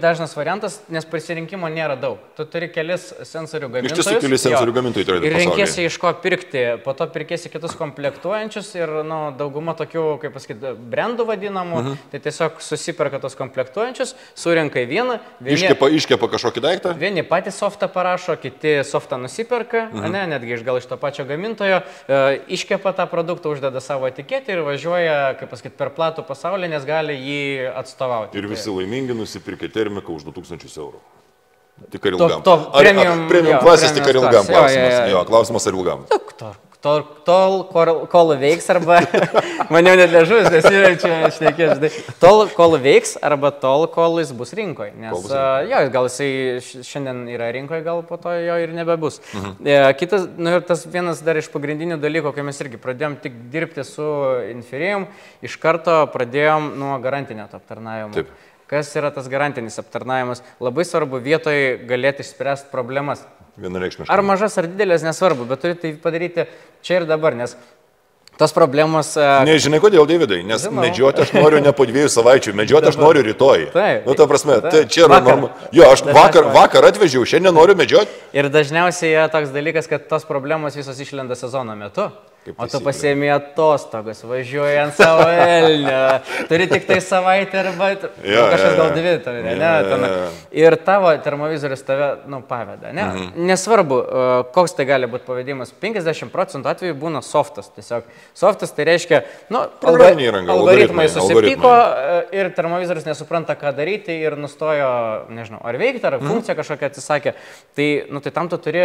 Speaker 2: dažnas variantas, nes pasirinkimo nėra daug. Tu turi kelis sensorių gamintojus.
Speaker 1: Iš tiesų, keli sensorių gamintojai turi pasaulyje.
Speaker 2: Ir renkėsi iš ko pirkti, po to pirkėsi kitus komplektuojančius ir dauguma tokių, kaip pasakyti, brandų vadinamų, tai tiesiog susiperka tos komplektuojančius, surenka į vieną.
Speaker 1: Iškepa kažkokį daiktą.
Speaker 2: Vieni patys softą parašo, kiti softą nusiperka, netgi gal iš to pačio gamintojo, iškepa tą produktą, uždeda savo etiketę ir važiuoja, kaip pasakyti, per platų pasaulį, nes gali jį atstovauti.
Speaker 1: Ir visi laimingi nusipirkė termiką už 2000 eurų. Tik ar ilgam.
Speaker 2: Premium
Speaker 1: klasės tik ar ilgam klausimas. Klausimas ar ilgam.
Speaker 2: Tol, kol veiks, arba, man jau net liežuvis, nes yra čia šnekės, tol, kol veiks, arba tol, kol jis bus rinkoje. Nes, gal jisai šiandien yra rinkoje, gal po to jo ir nebebus. Kitas, ir tas vienas dar iš pagrindinių dalykų, kai mes irgi pradėjom tik dirbti su Infirijum, iš karto pradėjom nuo garantinio aptarnavimo.
Speaker 1: Taip.
Speaker 2: Kas yra tas garantinis aptarnavimas? Labai svarbu vietoje galėti išspręsti problemas.
Speaker 1: Vienareikšmiškai.
Speaker 2: Ar mažas, ar didelės, nesvarbu, bet turi tai padaryti čia ir dabar, nes tos problemos...
Speaker 1: Nežinai kodėl, Davidai, nes medžioti aš noriu ne po 2 savaičių, medžioti aš noriu rytoj.
Speaker 2: Taip.
Speaker 1: Ta prasme, tai čia yra normalu. Jo, aš vakar atvežiau, šiandien noriu medžioti.
Speaker 2: Ir dažniausiai yra toks dalykas, kad tos problemos visos išlenda sezono metu. O tu pasiemi atostogas, važiuoji ant savo elnio, turi tik tai savaitę arba kažkas gal 2 tave, ne? Ir tavo termovizorius tave, paveda, ne? Nesvarbu, koks tai gali būti pavedimas, 50% atveju būna softas, tiesiog. Softas tai reiškia, algoritmai susipyko ir termovizorius nesupranta, ką daryti ir nustojo, nežinau, ar veikti, ar funkcija kažkokia atsisakė. Tai tam tu turi...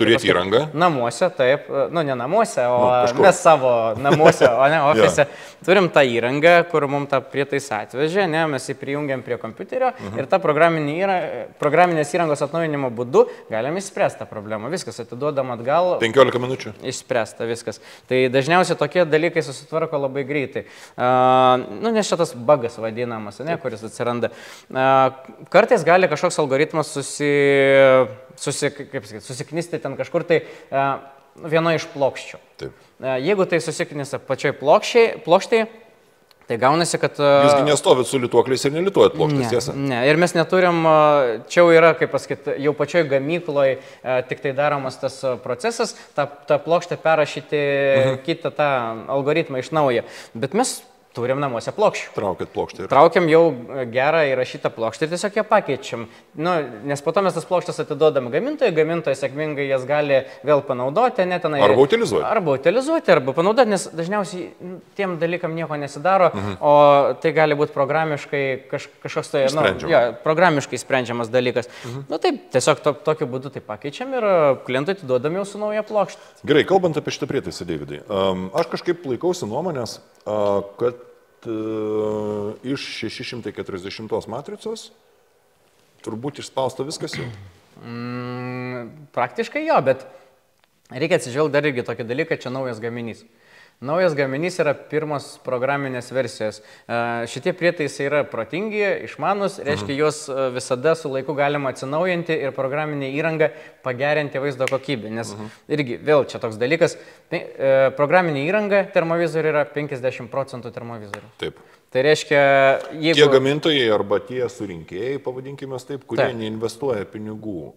Speaker 1: Turėti įrangą?
Speaker 2: Namuose, taip, ne namuose, o mes savo namuose, o ne ofise. Turim tą įrangą, kur mums tą prietaisą atvežė, mes jį prijungiam prie kompiuterio ir tą programinės įrangos atnaujinimo būdu galim išspręsti tą problemą. Viskas atiduodam atgal.
Speaker 1: 15 minučių.
Speaker 2: Išspręsta viskas. Tai dažniausiai tokie dalykai susitvarko labai greitai. Nes šitas bugas vadinamas, kuris atsiranda. Kartais gali kažkoks algoritmas susiknisti ten kažkur tai vieno iš plokščių.
Speaker 1: Taip.
Speaker 2: Jeigu tai susiknisa pačioj plokštėje, Tai gaunasi, kad...
Speaker 1: Jūsgi nestovit su lituokliais ir nelituojat plokštės, tiesa?
Speaker 2: Ne, ir mes neturim, čia jau yra, kaip pasakyti, jau pačioj gamykloje tik tai daromas tas procesas, tą plokštę perrašyti kitą tą algoritmą iš naujo. Bet mes turim namuose plokščių.
Speaker 1: Traukit plokštę.
Speaker 2: Traukiam jau gerą įrašytą plokštę ir tiesiog ją pakeičiam. Nu, nes po to mes tas plokštas atiduodam gamintojui, gamintojas sėkmingai jas gali vėl panaudoti, netenai.
Speaker 1: Arba utilizuoti.
Speaker 2: Arba panaudoti, nes dažniausiai tiem dalykam nieko nesidaro, o tai gali būti programiškai kažkoks tai, programiškai sprendžiamas dalykas. Nu taip, tiesiog tokiu būdu tai pakeičiam ir klientui atiduodam jau su nauja plokštė.
Speaker 1: Gerai, kalbant apie šitą prietaisą, Davidai, aš kažkaip laikausi nuomonės, kad iš 640 matricos turbūt išspausta viskas jau.
Speaker 2: Praktiškai jo, bet reikia atsižvelgti dar irgi tokį dalyką, čia naujas gaminys. Naujas gaminys yra pirmos programinės versijos. Šitie prietaisai yra protingi, išmanus, reiškia, juos visada su laiku galima atsinaujinti ir programinė įranga pagerinti vaizdo kokybę. Nes irgi vėl čia toks dalykas, programinė įranga termovizorių yra 50% termovizorių.
Speaker 1: Taip.
Speaker 2: Tai reiškia, jeigu...
Speaker 1: Tie gamintojai arba tie surinkėjai, pavadinkime taip, kurie neinvestuoja pinigų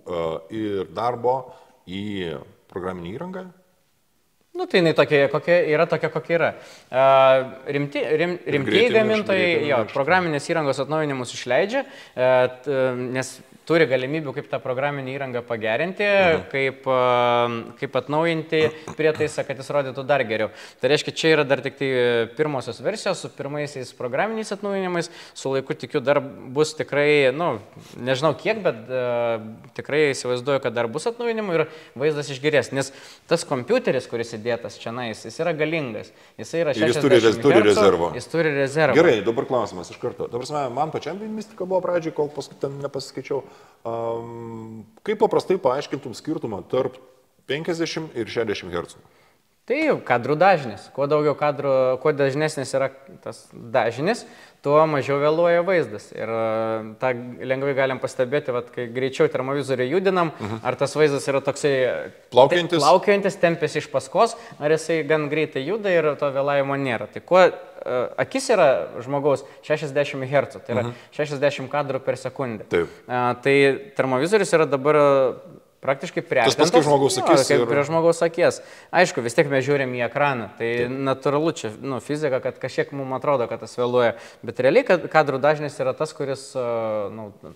Speaker 1: ir darbo į programinį įrangą,
Speaker 2: Nu, tai jinai tokia, kokia yra. Rimtieji gamintojai programinės įrangos atnaujinimus išleidžia, nes turi galimybių, kaip tą programinį įrangą pagerinti, kaip atnaujinti prietaisą, kad jis rodytų dar geriau. Tai reiškia, čia yra dar tik tai pirmosios versijos su pirmaisiais programiniais atnaujinimais. Su laiku tikiu, dar bus tikrai, nežinau kiek, bet tikrai įsivaizduoju, kad dar bus atnaujinimų ir vaizdas išgerės. Nes tas kompiuteris, kuris įdėtas čia, jis yra galingas. Jis yra 60 Hz. Jis turi rezervą.
Speaker 1: Gerai, dabar klausimas iš karto. Dabar man pačiam mistika buvo pradžiai, kol paskui ten nepasiskaičiau. Kaip paprastai paaiškintum skirtumą tarp 50 ir 60 Hz?
Speaker 2: Tai kadrų dažnis. Kuo daugiau kadrų, kuo dažnesnis yra tas dažnis, tuo mažiau vėluoja vaizdas. Ir tą lengvai galim pastebėti, kai greičiau termovizorių judinam, ar tas vaizdas yra toksai plaukiantis, tempėsi iš paskos, ar jisai gan greitai juda ir to vėlavimo nėra. Tai kuo akis yra žmogaus 60 Hz, tai yra 60 kadrų per sekundę.
Speaker 1: Taip.
Speaker 2: Tai termovizorius yra dabar praktiškai priartintas.
Speaker 1: Tas pats kaip žmogaus akis.
Speaker 2: Kaip prie žmogaus akies. Aišku, vis tiek mes žiūrim į ekraną. Tai natūralu čia, fizika, kad kažkiek mums atrodo, kad tas vėluoja. Bet realiai kadrų dažnis yra tas, kuris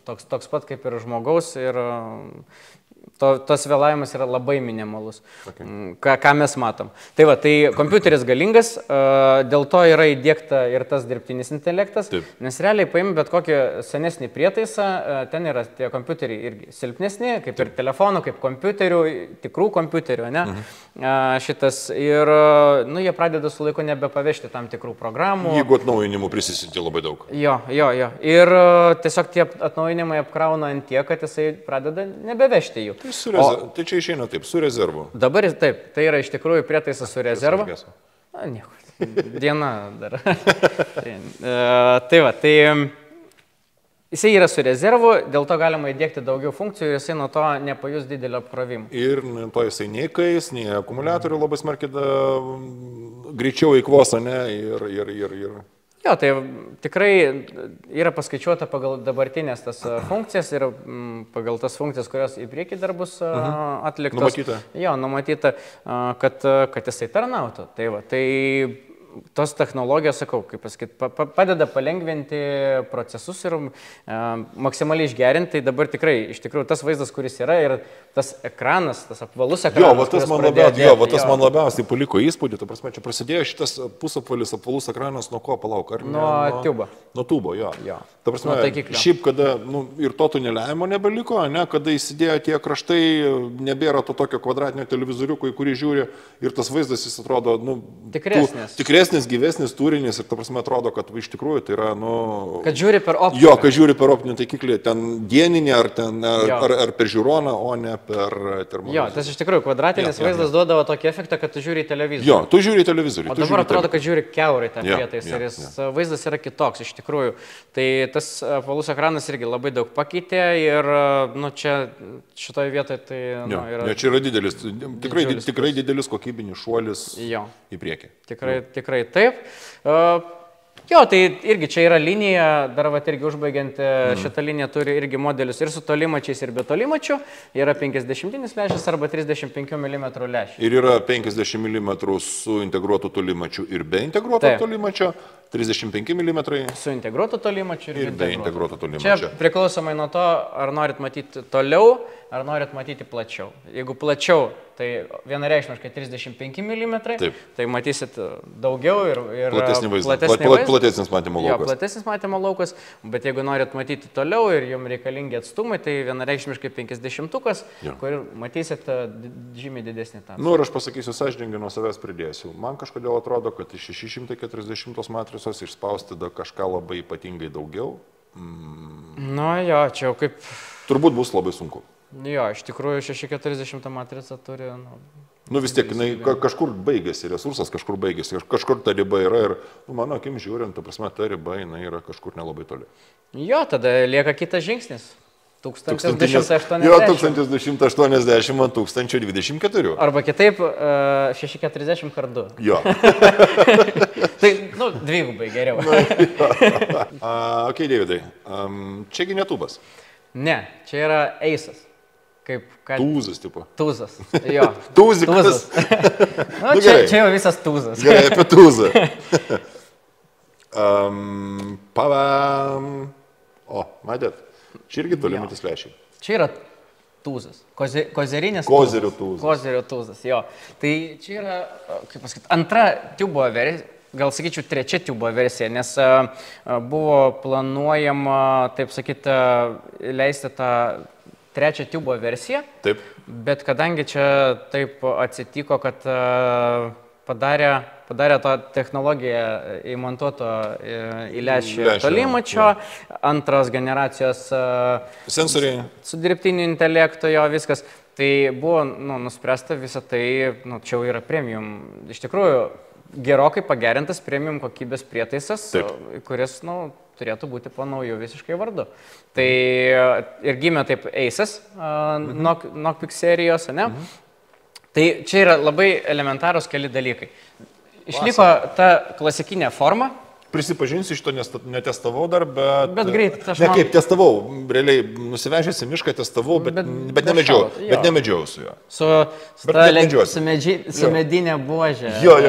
Speaker 2: toks pat kaip ir žmogaus ir tas vėlavimas yra labai minimalus. Ką mes matom. Tai va, tai kompiuteris galingas, dėl to yra įdiegta ir tas dirbtinis intelektas, nes realiai paimi bet kokį senesnį prietaisą, ten yra tie kompiuteriai irgi silpnesni, kaip ir telefonų, kaip kompiuterių, tikrų kompiuterių, ne? Šitas ir, jie pradeda su laiku nebepavežti tam tikrų programų.
Speaker 1: Jeigu atnaujinimų prisisinti labai daug.
Speaker 2: Jo. Ir tiesiog tie atnaujinimai apkrauna ant tiek, kad jisai pradeda nebevežti jų.
Speaker 1: Tai čia išeina taip, su rezervu.
Speaker 2: Dabar taip, tai yra iš tikrųjų prietaisas su rezervu. Nieko, diena dar. Tai va, tai jisai yra su rezervu, dėl to galima įdiegti daugiau funkcijų ir jisai nuo to nepajus didelio apkrovimo.
Speaker 1: Ir to jisai nei kais, nei akumuliatorių labai smarkiai greičiau eikvos, ne, ir...
Speaker 2: Jo, tai tikrai yra paskaičiuota pagal dabartinės tas funkcijas ir pagal tas funkcijas, kurios į priekį dar bus atliktos.
Speaker 1: Numatyta.
Speaker 2: Jo, numatyta, kad jisai tarnautų. Tai va, tai tos technologijos, sakau, kaip pasakyti, padeda palengventi procesus ir maksimaliai išgerinti. Tai dabar tikrai, iš tikrųjų, tas vaizdas, kuris yra ir tas ekranas, tas apvalus ekranas.
Speaker 1: Tas man labiausiai paliko įspūdį. Ta prasme, čia prasidėjo šitas pusapvalis apvalus ekranas nuo ko, palauk?
Speaker 2: Nuo tubo.
Speaker 1: Nuo tubo, jo. Ta prasme, šiaip, kada ir to tuneliavimo nebeliko, ne, kada įsidėjo tie kraštai, nebėra to tokio kvadratinio televizoriuko, į kurį žiūri ir tas vaizdas jis atrodo, tikresnis, gyvesnis turinis ir ta prasme atrodo, kad iš tikrųjų tai yra,
Speaker 2: kad žiūri per optinį.
Speaker 1: Jo, kad žiūri per optinį taikiklį, ten dieninį ar per žiūroną, o ne per termovizorių.
Speaker 2: Jo, tas iš tikrųjų kvadratinis vaizdas duodavo tokį efektą, kad tu žiūri į televizorių.
Speaker 1: Jo, tu žiūri į televizorių.
Speaker 2: O dabar atrodo, kad žiūri kiaurai tą prietaisą ir vaizdas yra kitoks iš tikrųjų. Tai tas apvalus ekranas irgi labai daug pakeitė ir čia šitoje vietoje tai yra...
Speaker 1: Čia yra didelis, tikrai didelis kokybinis šuolis į priekį.
Speaker 2: Tikrai taip. Jo, tai irgi čia yra linija, dar vat irgi užbaigiant, šitą liniją turi irgi modelius ir su tolimačiais, ir be tolimačių. Yra 50 lęšis arba 35 mm lęšis.
Speaker 1: Ir yra 50 mm su integruotu tolimačiu ir be integruoto tolimačio, 35 mm
Speaker 2: su integruotu tolimačiu
Speaker 1: ir be integruoto tolimačio.
Speaker 2: Čia priklausomai nuo to, ar norit matyti toliau, ar norit matyti plačiau. Jeigu plačiau, tai vienareikšmiškai 35 mm, tai matysit daugiau ir
Speaker 1: platesnį vaizdą. Platesnis matymo laukas.
Speaker 2: Jo, platesnis matymo laukas, bet jeigu norit matyti toliau ir jums reikalingi atstumai, tai vienareikšmiškai 50-ukas, kur matysit žymiai didesnį tą.
Speaker 1: Nu ir aš pasakysiu sąžiningai, nuo savęs pridėsiu. Man kažkodėl atrodo, kad iš 640 matrisos išspausti kažką labai ypatingai daugiau.
Speaker 2: Nu jo, čia jau kaip...
Speaker 1: Turbūt bus labai sunku.
Speaker 2: Jo, iš tikrųjų 640 matrica turi...
Speaker 1: Nu vis tiek, kažkur baigėsi resursas, kažkur baigėsi, kažkur ta riba yra ir, mano akim žiūrint, ta prasme, ta riba yra kažkur nelabai toli.
Speaker 2: Jo, tada lieka kitas žingsnis. 1280.
Speaker 1: Jo, 1280 ant 1024.
Speaker 2: Arba kitaip 640 kartų.
Speaker 1: Jo.
Speaker 2: Tai, nu, dvigubai geriau.
Speaker 1: Ok, Davidai, čiagi ne tubas.
Speaker 2: Ne, čia yra eisas.
Speaker 1: Tūzas, tipo.
Speaker 2: Tūzas, jo.
Speaker 1: Tūzikas.
Speaker 2: Nu, čia jau visas tūzas.
Speaker 1: Gerai, apie tūzą. Pavam. O, matėt, čia irgi tolimatis lęšiai.
Speaker 2: Čia yra tūzas. Kozerinės tūzas.
Speaker 1: Kozerio tūzas.
Speaker 2: Kozerio tūzas, jo. Tai čia yra, kaip pasakyti, antra tubo versija. Gal sakyčiau, trečia tubo versija, nes buvo planuojama, taip sakyti, leisti tą trečią tubo versiją.
Speaker 1: Taip.
Speaker 2: Bet kadangi čia taip atsitiko, kad padarė tą technologiją įmontuoto į lęšį tolimačio, antros generacijos
Speaker 1: sensoriai.
Speaker 2: Su dirbtiniu intelektu, jo viskas. Tai buvo nuspręsta visą tai, čia jau yra premium. Iš tikrųjų, gerokai pagerintas premium kokybės prietaisas, kuris, turėtų būti po naujų visiškai vardu. Tai ir gimė taip Aces, Knockpick serijos, ne? Tai čia yra labai elementarūs keli dalykai. Išliko ta klasikinė forma.
Speaker 1: Prisipažinsiu, šito netestavau dar, bet
Speaker 2: greit.
Speaker 1: Ne kaip testavau, realiai nusivežęs į mišką testavau, bet nemedžiau su juo.
Speaker 2: Su medinė buožė.
Speaker 1: Jo.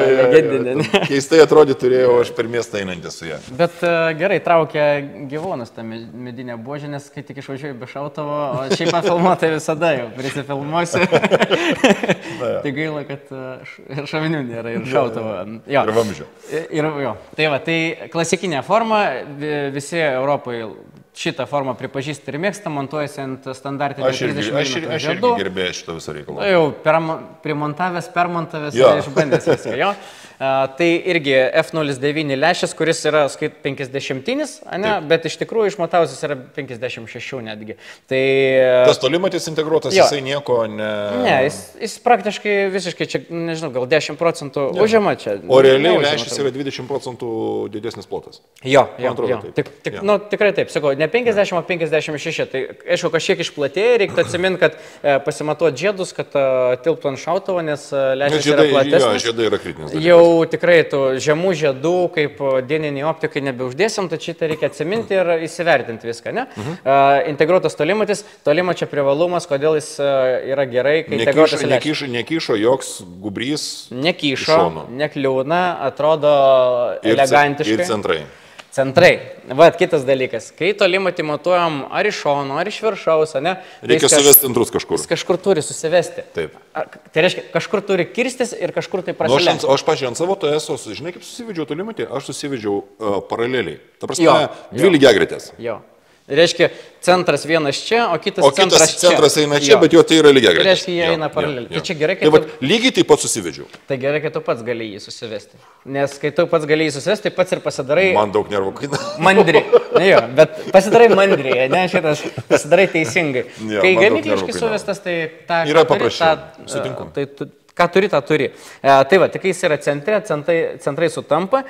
Speaker 1: Keistai atrodė, turėjau aš per miestą einantį su ją.
Speaker 2: Bet gerai, traukia gyvūnas tą medinę buožę, nes kai tik išvažiuoju be šautuvo, o šiaip filmuotai visada jau prisifilmuosiu. Tai gaila, kad šavinių nėra ir šautuvo.
Speaker 1: Ir vamzdžio.
Speaker 2: Tai va, tai klasikinė forma, visi Europoje šitą formą pripažįsta ir mėgsta, montuojasi ant standartinio 30 mm žiedų.
Speaker 1: Aš irgi gerbėjau šitą visą reikalą.
Speaker 2: Jau primontavęs, permontavęs ir išbandęs viską, jo. Tai irgi F09 lęšis, kuris yra 50-inis, bet iš tikrųjų išmatavusis yra 56 netgi.
Speaker 1: Tas tolimatis integruotas, jisai nieko ne...
Speaker 2: Ne, jis praktiškai visiškai čia, nežinau, gal 10% užima čia.
Speaker 1: O realiai lęšis yra 20% didesnis plotas.
Speaker 2: Jo. Tikrai taip, sakau, ne 50, o 56. Tai aišku, kažkiek išplatėja, reiktų atsiminti, kad pasimatuoti žiedus, kad tilptų ant šautuvo, nes lęšis yra platesnis.
Speaker 1: Jo, žiedai yra kritinis dalykas.
Speaker 2: Jau tikrai tų žemų žiedų, kaip dieniniai optikai nebeuždėsim, tai šitą reikia atsiminti ir įsivertinti viską, ne? Integruotas tolimačio privalumas, kodėl jis yra gerai, kai integruotas lęšis.
Speaker 1: Nekyšo joks gubrys.
Speaker 2: Nekyšo, nekliūna, atrodo elegantiškai.
Speaker 1: Ir
Speaker 2: centrai. Vat, kitas dalykas. Kai tolimatį matuojam ar iš šono, ar iš viršaus, ne?
Speaker 1: Reikia suvesti centrus kažkur.
Speaker 2: Jis kažkur turi susivesti.
Speaker 1: Taip.
Speaker 2: Tai reiškia, kažkur turi kirstis ir kažkur tai prasilenkti.
Speaker 1: O aš pažiūrėjau ant savo TSO, žinai, kaip susivedžiau tolimatį, aš susivedžiau paraleliai. Ta prasme, dvi lygiagretės.
Speaker 2: Jo. Reiškia, centras vienas čia, o kitas centras čia.
Speaker 1: O kitas centras eina čia, bet jo tai yra lygiagretės.
Speaker 2: Reiškia, jie eina paraleliai. Tai čia gerai,
Speaker 1: kad... Tai lygiai taip pat susivedžiau.
Speaker 2: Tai gerai, kad tu pats gali jį susivesti. Nes kai tu pats gali jį susivesti, tai pats ir pasidarai...
Speaker 1: Man daug nervų kaina.
Speaker 2: Mandri. Ne jo, bet pasidarai mandriai, ne šitas, pasidarai teisingai. Kai gamykliškai suvestas, tai tą...
Speaker 1: Yra paprasčiau, sutinku.
Speaker 2: Tai ką turi, tą turi. Tai va, tik jis yra centre, centrai sutampa.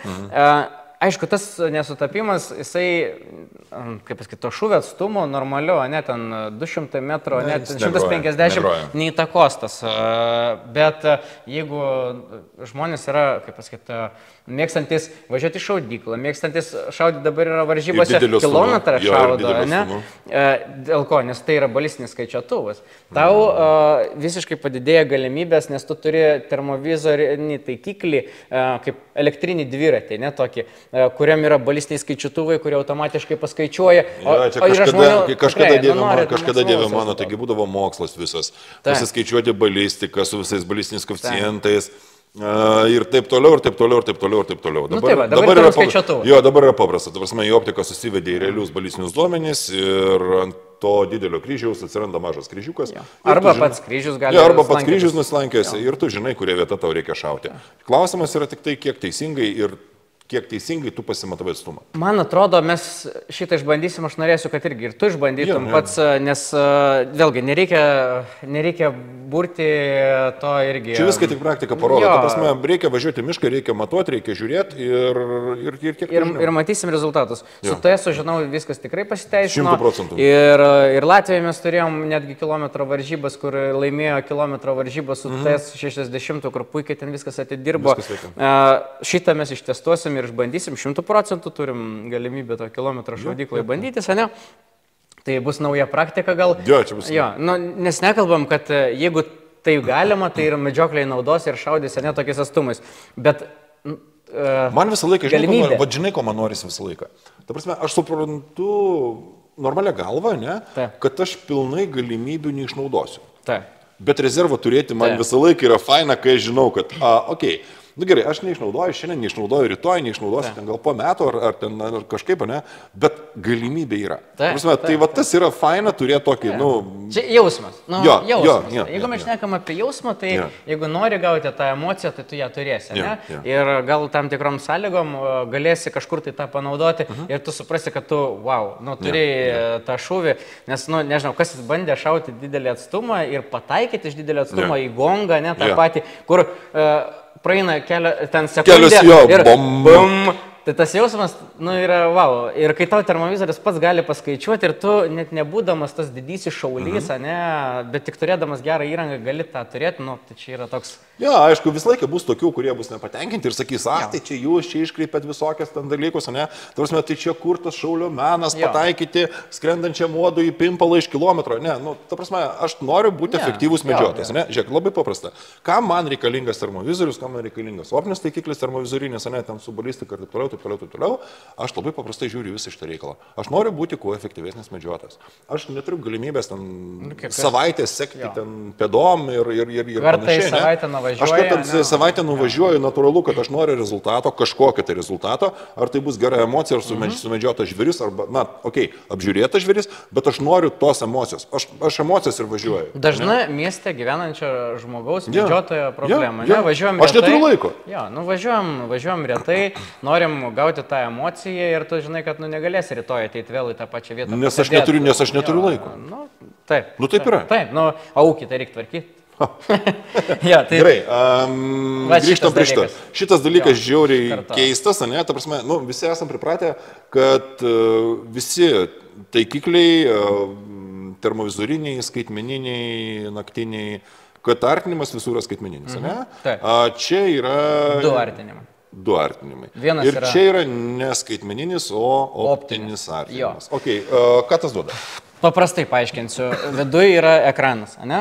Speaker 2: Aišku, tas nesutapimas, jisai, kaip pasakyti, to šūvio atstumo normaliu, ne ten 200 metrų, net 150 neįtakos tas. Bet jeigu žmonės yra, kaip pasakyti, mėgstantis važiuoti į šaudyklą, mėgstantis šaudyti dabar yra varžybose kilometrą šaudo, ne? Dėl ko? Nes tai yra balistinis skaičiuotuvas. Tau visiškai padidėja galimybės, nes tu turi termovizorinį taikiklį, kaip elektrinį dviratį, ne tokį, kuriam yra balistiniai skaičiuotuvai, kurie automatiškai paskaičiuoja.
Speaker 1: Kažkada dieve mano, taigi būdavo mokslas visas. Pasiskaičiuoti balistiką su visais balistiniais koeficientais. Ir taip toliau, ir taip toliau, ir taip toliau, ir taip toliau. Dabar yra paprasta. Dabar į optiką susivedė į realius balistinius duomenys ir ant to didelio kryžiaus atsiranda mažas kryžiukas.
Speaker 2: Arba pats kryžius gali.
Speaker 1: Arba pats kryžius nuslankėsi ir tu žinai, kurie vieta tau reikia šauti. Klausimas yra tik tai, kiek teisingai tu pasimatavai atstumą.
Speaker 2: Man atrodo, mes šitą išbandysim, aš norėsiu, kad irgi ir tu išbandytum pats, nes vėlgi nereikia burti to irgi.
Speaker 1: Čia viską tik praktika parodo. Ta prasme, reikia važiuoti mišką, reikia matuoti, reikia žiūrėti
Speaker 2: ir matysim rezultatus. Su TS, žinau, viskas tikrai pasiteisino.
Speaker 1: 100%.
Speaker 2: Ir Latvijoje mes turėjom netgi kilometro varžybas, kur laimėjo kilometro varžybas su TS 60, kur puikiai ten viskas atidirbo. Šitą mes ištestuosim ir išbandysim, 100% turim galimybę to kilometro šaudyklai bandytis, ne? Tai bus nauja praktika gal.
Speaker 1: Čia bus.
Speaker 2: Nes nekalbam, kad jeigu tai galima, tai ir medžiokliai naudos ir šaudys, ne, tokiais atstumais. Bet
Speaker 1: man visą laiką, žinai, ko man norisi visą laiką. Ta prasme, aš suprantu normalią galvą, ne, kad aš pilnai galimybių neišnaudosiu. Bet rezervą turėti man visą laiką yra faina, kai aš žinau, kad, okei. Nu gerai, aš neišnaudoju šiandien, neišnaudoju rytoj, neišnaudosiu ten gal po metų ar ten ar kažkaip, ne, bet galimybė yra. Tai va tas yra faina turėti tokį,
Speaker 2: Čia jausmas. Jausmas. Jeigu mes šnekam apie jausmą, tai jeigu nori gauti tą emociją, tai tu ją turėsi, ne? Ir gal tam tikrom sąlygom galėsi kažkur tai tą panaudoti ir tu suprasi, kad tu, turėjai tą šūvį, nes, nežinau, kas bandė šauti didelį atstumą ir pataikyti iš didelio atstumo į gongą, ne, tą patį, kur praeina ten sekundė ir bum. Tai tas jausmas, yra wow. Ir kai tau termovizorius pats gali paskaičiuoti ir tu net nebūdamas tas didysis šaulys, ne, bet tik turėdamas gerą įrangą gali tą turėti, tai čia yra toks...
Speaker 1: Aišku, visą laiką bus tokių, kurie bus nepatenkinti ir sakys, tai čia jūs čia iškreipėt visokias ten dalykus, ne, tarsi, tai čia kur tas šaulio menas pataikyti skrendančiam uodui į pimpalą iš kilometro, ne, ta prasme, aš noriu būti efektyvus medžiotojas, ne, žiūrėk, labai paprasta. Kam man reikalingas termovizorius, kam man reikalingas optinis taikiklis termovizorinis, ne, ten su balistika ir taip toliau, aš labai paprastai žiūriu visą šitą reikalą. Aš noriu būti kuo efektyvesnis medžiotojas. Aš neturiu galimybės ten savaitės sekti ten pėdom ir panašiai. Aš kartą savaitę nuvažiuoju, natūralu, kad aš noriu rezultato, kažkokio tai rezultato, ar tai bus gera emocija, ar sumedžiotas žvėris, arba, apžiūrėtas žvėris, bet aš noriu tos emocijos. Aš emocijas ir važiuoju.
Speaker 2: Dažnai mieste gyvenančio žmogaus medžiotojo problema.
Speaker 1: Aš neturiu laiko.
Speaker 2: Važiuojam retai, norim gauti tą emociją ir tu žinai, kad negalėsi rytoj ateiti vėl į tą pačią vietą.
Speaker 1: Nes aš neturiu laiko.
Speaker 2: Taip.
Speaker 1: Taip yra.
Speaker 2: Taip, aukį tai reikia tvarkyti.
Speaker 1: Gerai, grįžtam prie šito. Šitas dalykas žiauriai keistas, ne? Ta prasme, visi esam pripratę, kad visi taikikliai, termovizoriniai, skaitmeniniai, naktiniai, kad artinimas visur yra skaitmeninis, ne? Čia yra... Du artinimai. Ir čia yra ne skaitmeninis, o optinis artinimas. Ką tas duoda?
Speaker 2: Paprastai paaiškinsiu. Viduje yra ekranas, ne?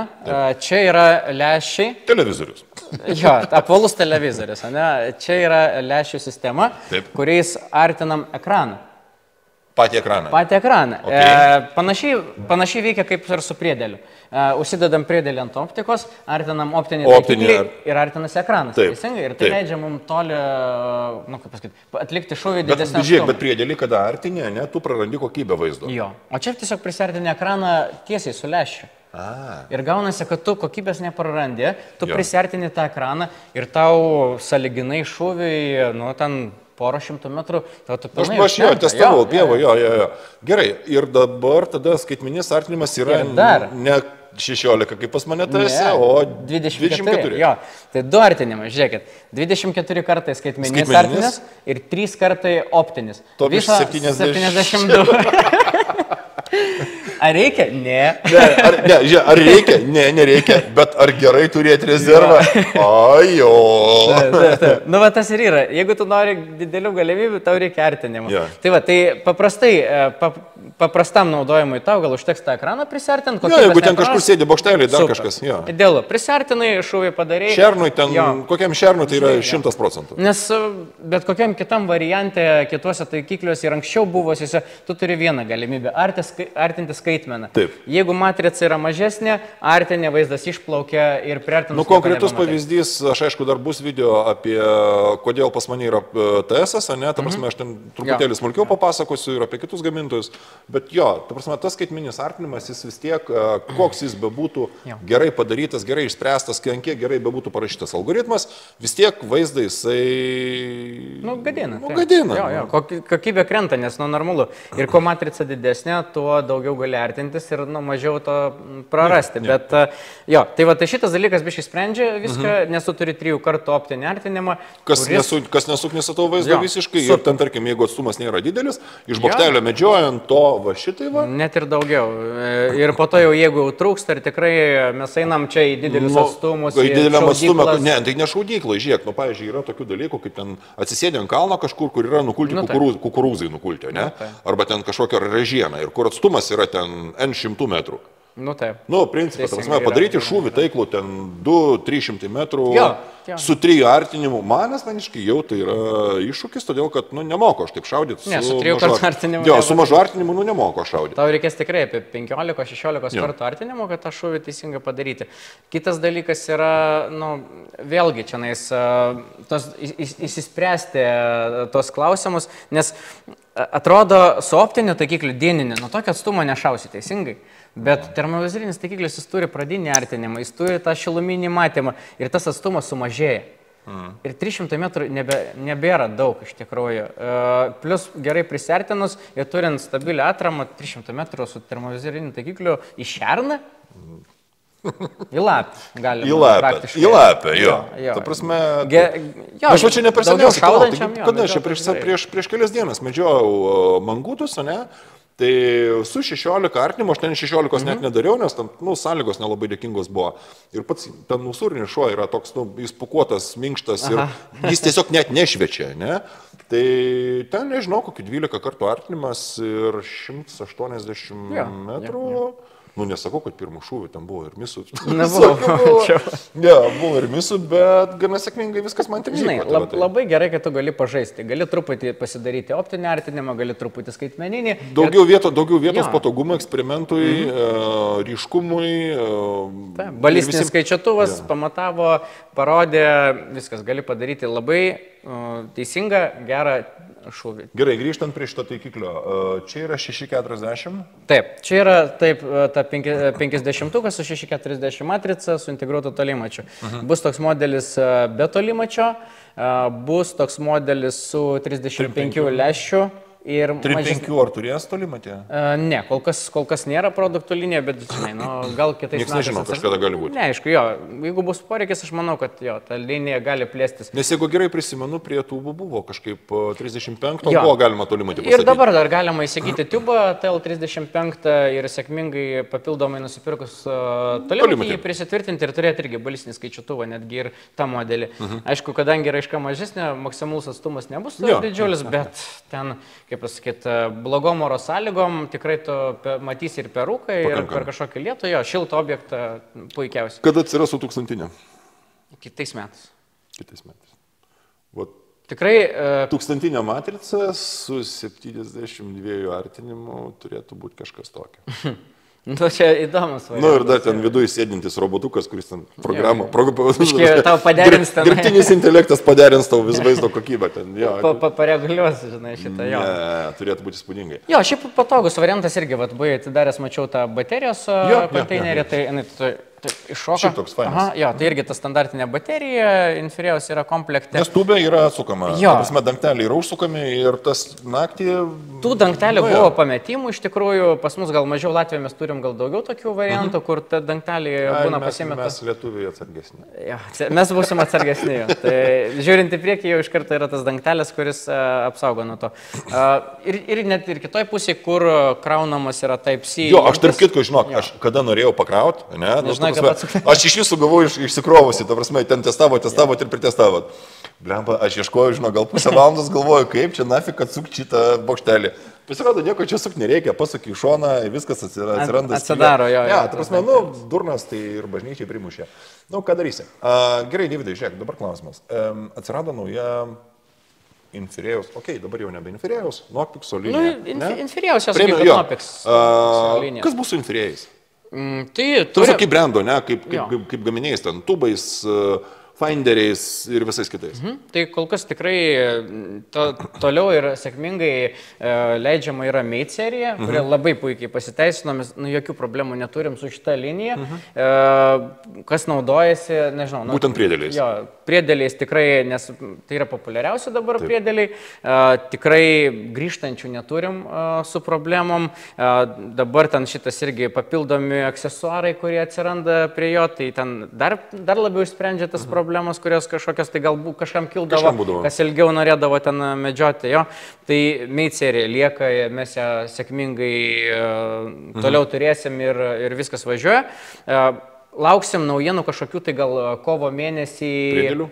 Speaker 2: Čia yra lęšiai.
Speaker 1: Televizorius.
Speaker 2: Apvalus televizorius, ne? Čia yra lęšių sistema, kuriais artinam ekraną.
Speaker 1: Patį ekraną.
Speaker 2: Panašiai veikia kaip ir su priedėliu. Užsidedam priedėlį ant optikos, artinam optinį taikiklį ir artinasi ekranas. Teisingai. Ir tai leidžia mums toli, atlikti šūvį didesnį atstumą.
Speaker 1: Bet priedėlį, kada artinė, tu prarandi kokybę vaizdo.
Speaker 2: O čia tiesiog prisartinė ekraną tiesiai su lęšiu. Ir gaunasi, kad tu kokybės neprarandi, tu prisartini tą ekraną ir tau sąlyginai šūviai, ten porą šimtų metrų, tu pilnai...
Speaker 1: Aš jo testavau, Dievo, jo. Gerai, ir dabar tada skaitmeninis artinimas yra ne 16, kaip pas mane tu esi, o 24.
Speaker 2: Jo, tai 2 artinimai, žiūrėkit. 24 kartai skaitmeninis artinis ir 3 kartai optinis.
Speaker 1: To viso
Speaker 2: 72. Ar reikia? Ne.
Speaker 1: Ar reikia? Ne, nereikia. Bet ar gerai turėti rezervą? Ajo.
Speaker 2: Nu, va tas ir yra. Jeigu tu nori didelių galimybių, tau reikia artinimo.
Speaker 1: Ja.
Speaker 2: Tai va, tai paprastam naudojimui tau gal užteks tą ekraną prisartinti.
Speaker 1: Jo, jeigu ten kažkur sėdi bokšteliai, dar kažkas. Jo.
Speaker 2: Idealu. Prisartinai, šūvį padarėjai.
Speaker 1: Šernui ten, kokiam šernui tai yra 100%.
Speaker 2: Nes bet kokiam kitam variante, kituose taikikliuose ir anksčiau buvusiuose, tu turi vieną galimybę - artinti skaitmeną.
Speaker 1: Taip.
Speaker 2: Jeigu matrica yra mažesnė, artinė vaizdas išplaukia ir priartinus.
Speaker 1: Nu, konkretus pavyzdys, aš aišku, dar bus video apie kodėl pas mane yra TS, ne, ta prasme, aš ten truputėlį smulkiau papasakosiu ir apie kitus gamintojus, bet jo, ta prasme, tas skaitmeninis artinimas, jis vis tiek, koks jis bebūtų gerai padarytas, gerai išspręstas, kiek gerai bebūtų parašytas algoritmas, vis tiek vaizdą jisai...
Speaker 2: Nu, gadina.
Speaker 1: Gadina.
Speaker 2: Jo, kokybė krenta, nes normalu. Ir kuo matrica didesnė, tuo daugiau gali artintis ir mažiau to prarasti. Bet jo, tai va, tai šitas dalykas biškai sprendžia viską, nes tu turi 3 kartų optinį artinimą.
Speaker 1: Kas nesuknisa tavo vaizdą visiškai, ir ten, tarkim, jeigu atstumas nėra didelis, iš bokštelio medžiojant to va šitai va.
Speaker 2: Net ir daugiau. Ir po to jau, jeigu trūksta, ir tikrai mes einam čia į didelius atstumus.
Speaker 1: Į dideliam atstumą, ne, tai ne šaudyklai, žiūrėk, nu, pavyzdžiui, yra tokių dalykų, kaip ten atsisėdė ant kalno kažkur, kur yra nukulti kukurūzai nukulti, ne? Arba ten kažkokia ražiena, ir kur atstumas yra ten N 100 metrų.
Speaker 2: Nu, taip.
Speaker 1: Nu, principą, padaryti šūvį taiklų ten 200-300 metrų su 3 artinimu. Man asmeniškai jau tai yra iššūkis, todėl kad, nu, nemoku aš taip šaudyti.
Speaker 2: Ne, su 3 kartų artinimu.
Speaker 1: Jo, su mažu artinimu, nu, nemoku aš šaudyti.
Speaker 2: Tau reikės tikrai apie 15-16 kartų artinimu, kad tą šūvį teisingai padaryti. Kitas dalykas yra, nu, vėlgi čia įsispręsti tos klausimus, nes atrodo su optiniu taikikliu dieniniu, nuo tokio atstumo nešausi teisingai. Bet termovizorinis taikiklis jis turi pradinį artinimą, jis turi tą šiluminį matymą ir tas atstumas sumažėja. Ir 300 metrų nebėra daug iš tikrųjų. Plus gerai prisartinus ir turint stabilią atramą 300 metrų su termovizoriniu taikikliu į šerną. Į lapę galima.
Speaker 1: Į lapę, jo. Ta prasme, aš va čia neperseniausiai kalbėjau. Kada aš prieš kelias dienas medžiojau mangutus, ne? Tai su 16 artinimu, aš ten 16 net nedariau, nes ten, nu, sąlygos nelabai dėkingos buvo. Ir pats ten usūrinis šuo yra toks, nu, jis pūkuotas, minkštas ir jis tiesiog net nešviečia, ne? Tai ten, nežinau, kokį 12 kartų artinimas ir 180 metrų. Nu, nesakau, kad pirmų šūvių ten buvo ir misų. Buvo ir misų, bet gana sėkmingai viskas man tik žinai.
Speaker 2: Labai gerai, kad tu gali pažaisti. Gali truputį pasidaryti optinį artinimą, gali truputį skaitmeninį.
Speaker 1: Daugiau vietos patogumui, eksperimentui, ryškumui.
Speaker 2: Balistinis skaičiuotuvas pamatavo, parodė, viskas gali padaryti labai teisingą, gerą šūvį.
Speaker 1: Gerai, grįžtant prie šito taikiklio, čia yra 640?
Speaker 2: Taip, čia yra taip, ta 50-ukas su 640 matrica su integruotu tolimačiu. Bus toks modelis be tolimačio, bus toks modelis su 35 lęšių.
Speaker 1: 35 ar turės tolimatė?
Speaker 2: Ne, kol kas nėra produktų linija, bet žinai, nu, gal kitais metais.
Speaker 1: Niekas nežino, kažkada gali būti.
Speaker 2: Ne, aišku, jo, jeigu bus poreikis, aš manau, kad jo, ta linija gali plėstis.
Speaker 1: Nes jeigu gerai prisimenu, prie tubų buvo kažkaip 35, buvo galima tolimatį pasakyti.
Speaker 2: Ir dabar dar galima įsigyti tubą TL35 ir sėkmingai papildomai nusipirkus tolimatį prisitvirtinti ir turėti irgi balistinį skaičiuotuvą, netgi ir tą modelį. Aišku, kadangi raiška mažesnė, maksimalus atstumas nebus didžiulis, bet ten, kaip pasakyti, blogom oro sąlygom tikrai tu matysi ir per rūką, ir per kažkokį lietų, jo, šiltą objektą puikiausiai.
Speaker 1: Kada atsiras 1000?
Speaker 2: Kitais metais.
Speaker 1: Kitais metais. Vat.
Speaker 2: Tikrai...
Speaker 1: 1000 matrica su 72 artinimu turėtų būti kažkas tokio.
Speaker 2: Nu, čia įdomus variantas.
Speaker 1: Nu ir dar ten viduje sėdintis robotukas, kuris ten programą...
Speaker 2: Tau paderins ten.
Speaker 1: Dirbtinis intelektas paderins tau vis vaizdo kokybę ten.
Speaker 2: Pareguliuos, žinai, šitą jo.
Speaker 1: Ne, turėtų būti spūdingai.
Speaker 2: Jo, šiaip patogus variantas irgi, buvai atidaręs, mačiau tą baterijos konteinerį, tai Iššoka.
Speaker 1: Šiaip toks fainas.
Speaker 2: Aha, jo, tai irgi ta standartinė baterija, Inferijaus yra komplekte.
Speaker 1: Nes tubė yra sukama.
Speaker 2: Jo.
Speaker 1: Prasme, dangteliai yra užsukami ir tas naktį...
Speaker 2: Tų dangtelių buvo pametimų, iš tikrųjų, pas mus gal mažiau Latvijoje mes turim gal daugiau tokių variantų, kur ta dangteliai būna pasimeta.
Speaker 1: Mes lietuviai atsargesni.
Speaker 2: Jo, mes būsim atsargesni. Tai žiūrint į priekį, jau iš karto yra tas dangtelis, kuris apsaugo nuo to. Ir net ir kitoj pusėje, kur kraunamas yra Type-C.
Speaker 1: Jo, aš tarp kitko, žinok, aš kada norėjau pakrauti, ne?
Speaker 2: Nežinai,
Speaker 1: aš iš jūsų gavau išsikrovusi, ta prasme, ten testavot ir pritestavot. Blemba, aš ieškoju, žinok, gal pusę valandos galvoju, kaip čia nafik atsukti šitą bokštelį. Pasirodo, nieko čia sukti nereikia, pasuk į šoną, viskas atsiranda.
Speaker 2: Atsidaro, jo.
Speaker 1: Ja, ta prasme, durnas tai ir bažnyčiai primušė. Gerai, Deividai, žiūrėk, dabar klausimas. Atsirado nauja Inferijaus, dabar jau nebe Inferijaus, Nokpikso linija.
Speaker 2: Inferijaus jos kaip Nokpikso linija.
Speaker 1: Kas bus su Inferijais?
Speaker 2: Tai
Speaker 1: kaip brendo, ne? Kaip gaminiais, ten tubais, Finderiais ir visais kitais.
Speaker 2: Tai kol kas tikrai toliau ir sėkmingai leidžiama yra Mate serija, kurie labai puikiai pasiteisino, mes jokių problemų neturim su šita linija. Kas naudojasi, nežinau.
Speaker 1: Būtent priedėliais.
Speaker 2: Jo, priedėliais tikrai, nes tai yra populiariausi dabar priedėliai, tikrai grįžtančių neturim su problemom. Dabar ten šitas irgi papildomi aksesuarai, kurie atsiranda prie jo, tai ten dar labiau išsprendžia tas problemas, kurios kažkokios tai galbūt kažkam kildavo, kas ilgiau norėdavo ten medžioti. Jo. Tai Mate serija lieka, mes ją sėkmingai toliau turėsim ir viskas važiuoja. Lauksim naujienų kažkokių tai gal kovo mėnesį.
Speaker 1: Priedėlių?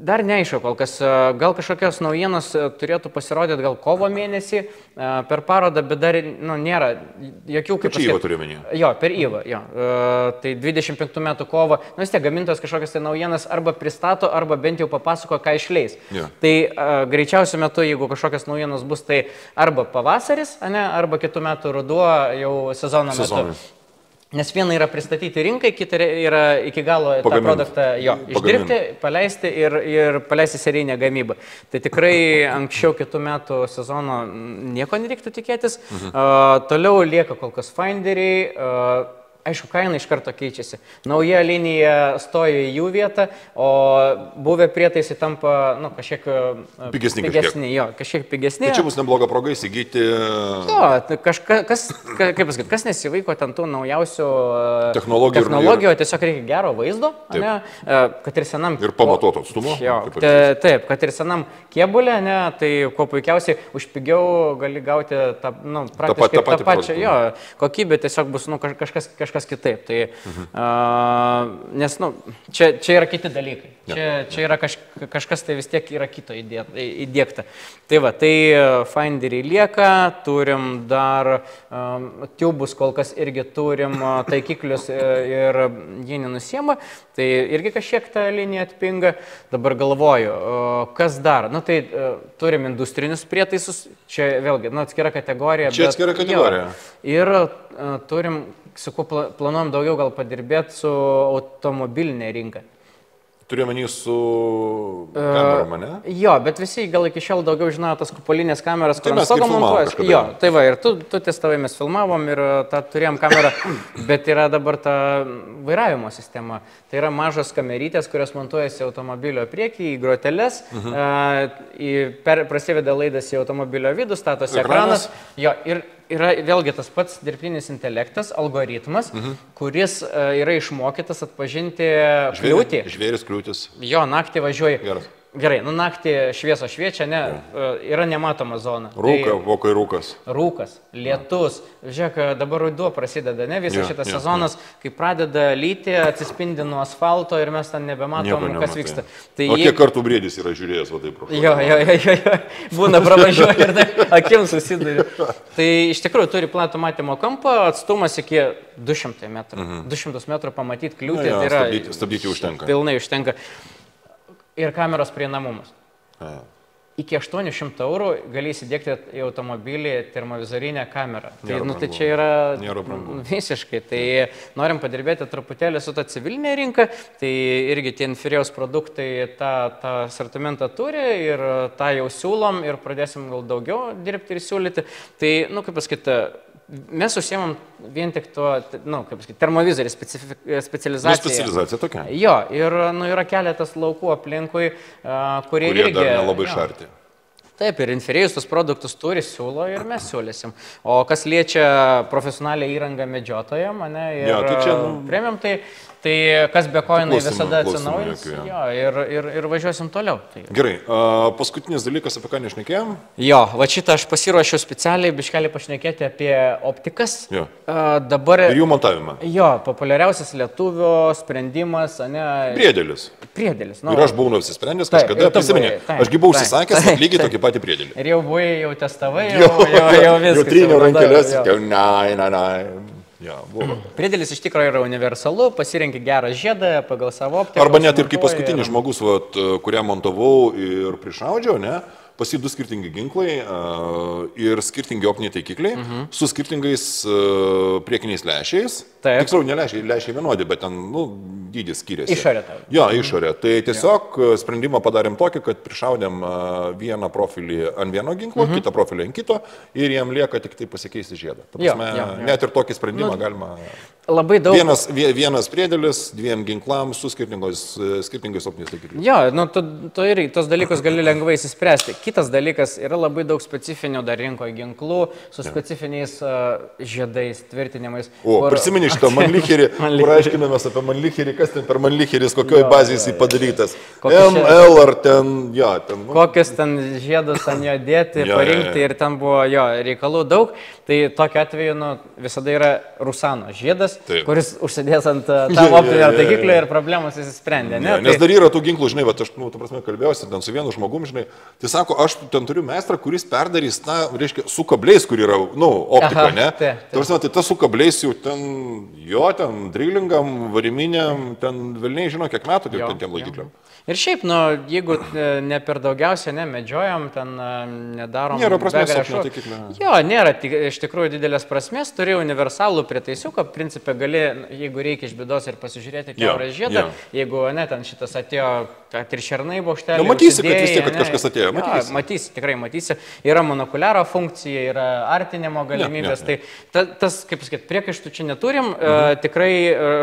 Speaker 2: Dar neaišku kol kas, gal kažkokios naujienos turėtų pasirodyti gal kovo mėnesį per parodą, bet dar nėra jokių kaip...
Speaker 1: Čia įvą turiu menį.
Speaker 2: Jo, per įvą, jo. Tai 25 metų kovo, vis tiek gamintojas kažkokias tai naujienas arba pristato, arba bent jau papasako, ką išleis.
Speaker 1: Ja.
Speaker 2: Tai greičiausiu metu, jeigu kažkokios naujienos bus, tai arba pavasaris, arba kitų metų ruduo jau sezono metu. Nes viena yra pristatyti rinkai, kita yra iki galo tą produktą išdirbti, paleisti ir paleisti serijinę gamybą. Tai tikrai anksčiau kitų metų sezono nieko nereiktų tikėtis. Toliau lieka kol kas Finderiai. Aišku, kaina iš karto keičiasi. Nauja linija stoja į jų vietą, o buvę prietaisai tampa kažkiek pigesni. Jo, kažkiek pigesni.
Speaker 1: Tai čia bus nebloga proga įsigyti...
Speaker 2: Jo, kas nesivaiko ten tų naujausių technologijų, tiesiog reikia gero vaizdo, ne, kad ir senam...
Speaker 1: Ir pamatuoto atstumo.
Speaker 2: Taip, kad ir senam kėbulė, ne, tai kuo puikiausiai už pigiau gali gauti praktiškai tą pačią kokybę, tiesiog bus kažkas kitaip. Tai, nes čia yra kiti dalykai. Čia yra kažkas tai vis tiek yra kito įdėkta. Tai va, tai Finderiai lieka, turim dar tubus, kol kas irgi turim taikiklius ir jie nenusiema, tai irgi kažkiek tą liniją atpinga. Dabar galvoju, kas dar? Tai turim industrinius prietaisus, čia vėlgi, atskira kategorija.
Speaker 1: Čia atskira kategorija.
Speaker 2: Ir turim, su kuo planuojam daugiau gal padirbėti su automobilinė rinka.
Speaker 1: Turiu menį su kamerom, ne?
Speaker 2: Jo, bet visi gal iki šiol daugiau žinojo tas kupolinės kameras,
Speaker 1: kur ant stogo montuojas.
Speaker 2: Jo, tai va, ir tu testavai, mes filmavom ir turėjom kamerą, bet yra dabar ta vairavimo sistema. Tai yra mažos kamerytės, kurios montuojasi automobilio priekį į groteles, prasideda laidas į automobilio vidų, statosi ekranas. Jo, ir yra vėlgi tas pats dirbtinis intelektas, algoritmas, kuris yra išmokytas atpažinti kliūtį.
Speaker 1: Žvėris kliūtis.
Speaker 2: Jo, naktį važiuoji.
Speaker 1: Geras.
Speaker 2: Gerai, naktį švieso šviečia, yra nematoma zona.
Speaker 1: Vokai rūkas.
Speaker 2: Rūkas, lietus. Žiūrėk, dabar ruduo prasideda, visas šitas sezonas, kai pradeda lyti, atsispindi nuo asfalto ir mes ten nebematom, kas vyksta.
Speaker 1: Tai o kiek kartų briedis yra žiūrėjęs, va taip?
Speaker 2: Jo, būna pravažiuoja ir akim susiduri. Tai iš tikrųjų turi platų matymo kampą, atstumas iki 200 metrų. 200 metrų pamatyti kliūtį, tai yra...
Speaker 1: Stabdyti užtenka.
Speaker 2: Pilnai užtenka. Ir kameros prieinamumas. Iki 800 eurų gali įsidėkti į automobilį termovizorinę kamerą. Tai čia yra visiškai. Tai norim padirbėti truputėlį su ta civilinė rinka, tai irgi tie Inferijaus produktai tą asortimentą turi ir tą jau siūlom ir pradėsim gal daugiau dirbti ir siūlyti. Tai, kaip pasakyti, mes užsiemam vien tik to, kaip sakyti, termovizorių specializaciją.
Speaker 1: Specializacija tokia.
Speaker 2: Jo, ir yra keletas laukų aplinkui, kurie irgi...
Speaker 1: dar nelabai šarti.
Speaker 2: Taip, ir Infrėjus tus produktus turi, siūlo ir mes siūlysim. O kas liečia profesionalią įrangą medžiotojam, ir premium, tai kas be ko jinai visada atsinaujins, ir važiuosim toliau.
Speaker 1: Gerai, paskutinis dalykas, apie ką nešnekėjom?
Speaker 2: Jo, va šitą aš pasiruošiau specialiai, biškelį pašnekėti apie optikas. Dabar...
Speaker 1: Ir jų montavimą.
Speaker 2: Jo, populiariausias lietuvio sprendimas,
Speaker 1: Priedėlis.
Speaker 2: Priedėlis.
Speaker 1: Ir aš buvau apsisprendęs kažkada, prisiminė. Ašgi buvau užsisakęs, lygiai tokį patį priedėlį.
Speaker 2: Ir jau buvai, jau testavai, jau viskas.
Speaker 1: Jau tryniau rankelės, jau
Speaker 2: Priedėlis iš tikrųjų yra universalu, pasirenki gerą žiedą pagal savo optiką.
Speaker 1: Arba net ir kaip paskutinis žmogus, kurią montavau ir prišaudžiau, pas jį 2 skirtingi ginklai ir skirtingi optiniai taikikliai su skirtingais priekiniais lęšiais. Tiksliau, ne lęšiai vienodi, bet ten dydis skiriasi.
Speaker 2: Išorė tau.
Speaker 1: Jo, išorė. Tai tiesiog sprendimą padarėm tokį, kad prišaudėm vieną profilį ant vieno ginklo, kitą profilį ant kito ir jiem lieka tik tai pasikeisti žiedą. Net ir tokį sprendimą galima...
Speaker 2: Labai daug.
Speaker 1: Vienas priedėlis, 2 ginklams su skirtingais optiniais taikikliais.
Speaker 2: Jo, tu ir tos dalykus gali lengvai įsispręsti. Kitas dalykas, yra labai daug specifinių dar rinkoje ginklų su specifiniais žiedais, tvirtinimais.
Speaker 1: Prisimeni šitą Mannlicherį, kur aiškinamės apie Mannlicherį, kas ten per Mannlicheris, kokioj bazėje jisai padarytas. ML ar ten,
Speaker 2: kokius ten žiedus ant jo dėti, parinkti ir ten buvo reikalų daug. Tai tokiu atveju visada yra Rusano žiedas, kuris užsidės ant tavo optinio taikiklio ir problemos įsisprendė.
Speaker 1: Nes dar yra tų ginklų, žinai, aš kalbėjausi ten su vienu žmogum, žinai, tai sako, aš ten turiu meistrą, kuris perdarys, reiškia, su kabliais, kur yra, optika, ne? Tai tas su kabliais jau ten, drillingam, variminiam, ten velniai žino, kiek metų tiem laikikliam.
Speaker 2: Ir šiaip, jeigu ne per daugiausia medžiojam, ten nedarom...
Speaker 1: Nėra prasmės optinio taikiklio.
Speaker 2: Jo, nėra iš tikrųjų didelės prasmės, turi universalų pritaisiuką, principė gali, jeigu reikia iš bėdos ir pasižiūrėti kiaurą žiedą, jeigu ten šitas atėjo, kad ir šernai bokštelį.
Speaker 1: Matysi, kad vis tiek, kad kažkas atėjo, matysi.
Speaker 2: Matysi, tikrai matysi. Yra monokuliaro funkcija, yra artinimo galimybės. Tai tas, kaip sakyti, priekaištų čia neturim. Tikrai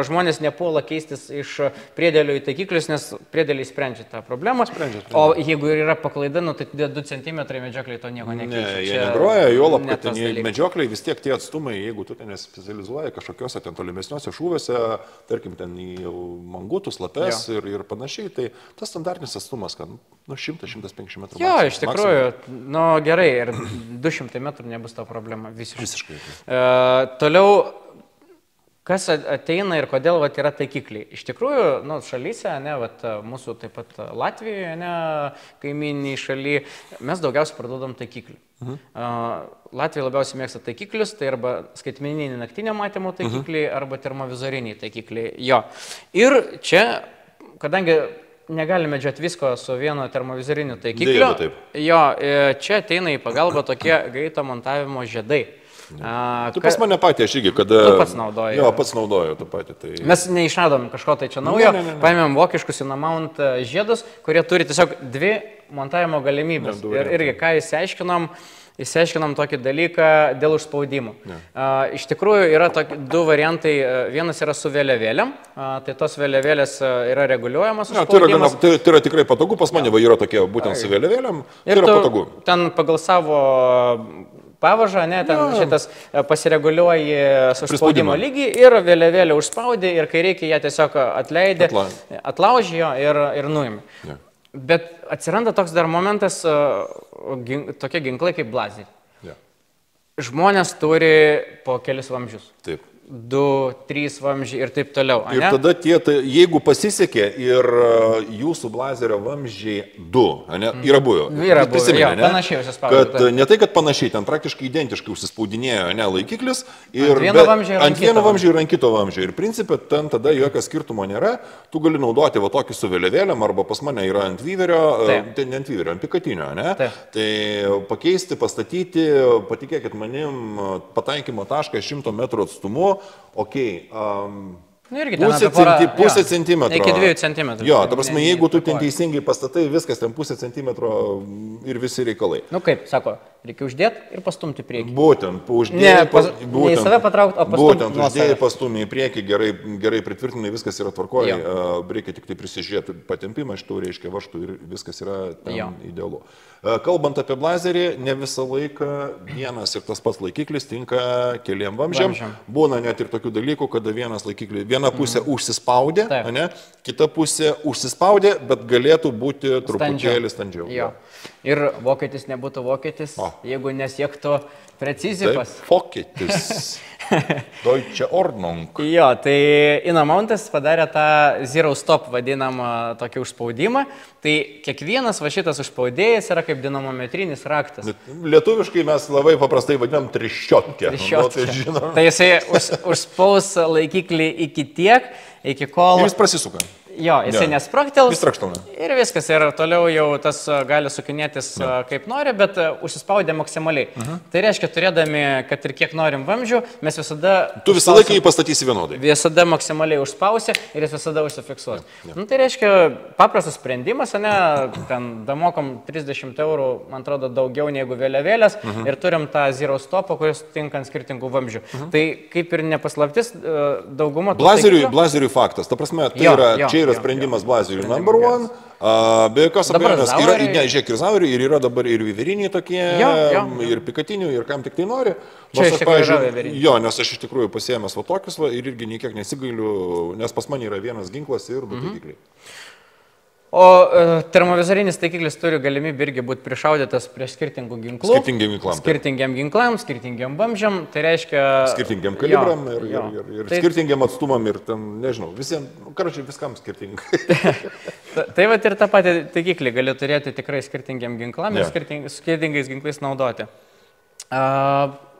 Speaker 2: žmonės nepuola keistis iš priedėlių į taikiklius, nes priedėliai sprendžia tą problemą. O jeigu yra paklaida, tai 2 cm medžiokliai to nieko nekeičia.
Speaker 1: Ne, jie negroja, juolab, kad medžiokliai vis tiek tie atstumai, jeigu tu ten nespecializuoji kažkokiuose ten tolimesniuose šūviuose, tarkim, ten į mangutus, lapes ir panašiai, tai tas standartinis atstumas, kad 100-150 metrų.
Speaker 2: Jo, iš tikrųjų, gerai, ir 200 metrų nebus to problema, visiškai. Toliau, kas ateina ir kodėl yra taikikliai. Iš tikrųjų, šalyse, mūsų taip pat Latvijoje, kaiminiai šaly, mes daugiausiai parduodam taikiklių. Latvija labiausiai mėgsta taikiklius, tai arba skaitmeniniai naktinio matymo taikikliai, arba termovizoriniai taikikliai. Jo. Ir čia, kadangi negalime medžioti visko su vieno termovizoriniu taikikliu, čia ateina į pagalbą tokie greito montavimo žiedai.
Speaker 1: Tu pas mane patį, aš irgi, kada...
Speaker 2: Tu pats naudoji.
Speaker 1: Jo, pats naudoju tą patį. Tai...
Speaker 2: Mes neišradom kažko tai čia naujo, paėmėm vokiškus Inamount žiedus, kurie turi tiesiog 2 montavimo galimybės. Ir irgi, ką įsiaiškinom tokį dalyką dėl užspaudimo. Iš tikrųjų yra 2 variantai. Vienas yra su vėliavėlėm, tai tos vėliavėlės yra reguliuojamos užspaudimas.
Speaker 1: Tai yra tikrai patogu, pas mane yra tokie būtent su vėliavėlėm, tai yra patogu.
Speaker 2: Ten pagal savo pavažą, ten šitas pasireguliuoji užspaudimo lygį ir vėliavėlę užspaudė ir kai reikia ją tiesiog atleidė, atlaužė jo ir nuėmė. Bet atsiranda toks dar momentas, tokie ginklai kaip blazeriai. Žmonės turi po kelis vamzdžius.
Speaker 1: Taip.
Speaker 2: 2, 3 vamzdžiai ir taip toliau.
Speaker 1: Ir tada jeigu pasisekė ir jūsų blazerio vamzdžiai 2, yra buvę.
Speaker 2: Yra buvę, panašiai užsispaudė.
Speaker 1: Ne tai, kad panašiai, ten praktiškai identiškai užsispaudinėjo laikiklis.
Speaker 2: Ant vieno
Speaker 1: vamzdžio ir ant kito vamzdžio. Ir principė, ten tada jokio skirtumo nėra. Tu gali naudoti tokį su vėliavėlėm, arba pas mane yra ant vyverio, ant pikatinio. Tai pakeisti, pastatyti, patikėkit manim, pataikymo tašką 100 metrų atstumu. Pusę centimetro.
Speaker 2: Iki 2 centimetrų.
Speaker 1: Jo, ta prasme, jeigu tu ten teisingai pastatai, viskas ten pusę centimetro ir visi reikalai.
Speaker 2: Nu kaip, sako, reikia uždėti ir pastumti priekį.
Speaker 1: Būtent, uždėjai
Speaker 2: į save patraukti, o pastumti.
Speaker 1: Būtent, uždėjai pastumį į priekį, gerai pritvirtinai, viskas yra tvarkoje, reikia tik tai prisižiūrėti patempimą, šitų reiškia varžtų ir viskas yra idealu. Kalbant apie blazerį, ne visą laiką vienas ir tas pats laikiklis tinka keliam vamzdžiam. Būna net ir tokių dalykų, kada viena pusė užsispaudė, ne, kita pusė užsispaudė, bet galėtų būti truputėlį standžiau.
Speaker 2: Ir vokietis nebūtų vokietis, jeigu nesiektų precizijos.
Speaker 1: Vokietis. Deutsche Ordnung.
Speaker 2: Jo, tai Inamountas padarė tą Zero Stop vadinamą tokį užspaudimą. Tai kiekvienas va šitas užspaudėjas yra kaip dinamometrinis raktas.
Speaker 1: Lietuviškai mes labai paprastai vadinam triščiotkę.
Speaker 2: Tai jisai užspaus laikiklį iki tiek, iki kol...
Speaker 1: Ir jis prasisuka.
Speaker 2: Jo, jisai nespraktels.
Speaker 1: Jis trakštauna.
Speaker 2: Ir viskas. Ir toliau jau tas gali sukinėtis kaip nori, bet užsispaudė maksimaliai. Tai reiškia, turėdami, kad ir kiek norim vamzdžių, mes visada...
Speaker 1: Tu visą laiką jį pastatysi vienodai.
Speaker 2: Visada maksimaliai užspausi ir jis visada užsifiksuos. Nu, tai reiškia, paprastas sprendimas, ne, ten damokom 30 eurų, man atrodo, daugiau negu vėliavėlės ir turim tą Zero Stopą, kuris tinka ant skirtingų vamzdžių. Tai kaip ir nepaslaptis, dauguma...
Speaker 1: Blazeriui faktas. Ta prasme, tai yra, čia yra sprendimas blazeriui number one. Be jokios abejonės yra, žiūrėk, ir zaurių, ir yra dabar ir viveriniai tokie, ir pikatinių, ir kam tik tai nori.
Speaker 2: Čia iš tikrųjų yra viveriniai.
Speaker 1: Jo, nes aš iš tikrųjų pasiėmęs va tokius ir irgi niekiek nesigailiu, nes pas mane yra vienas ginklas ir 2 taikikliai.
Speaker 2: O termovizorinis taikiklis turi galimybę irgi būti prišaudytas prie skirtingų ginklų. Skirtingiam ginklams, skirtingiam vamzdžiam, tai reiškia...
Speaker 1: Skirtingiam kalibram ir skirtingiam atstumam ir ten, nežinau, visiems, karočiui, viskam skirtingai.
Speaker 2: Tai va ir tą patį taikiklį gali turėti tikrai skirtingiam ginklam ir skirtingais ginklais naudoti.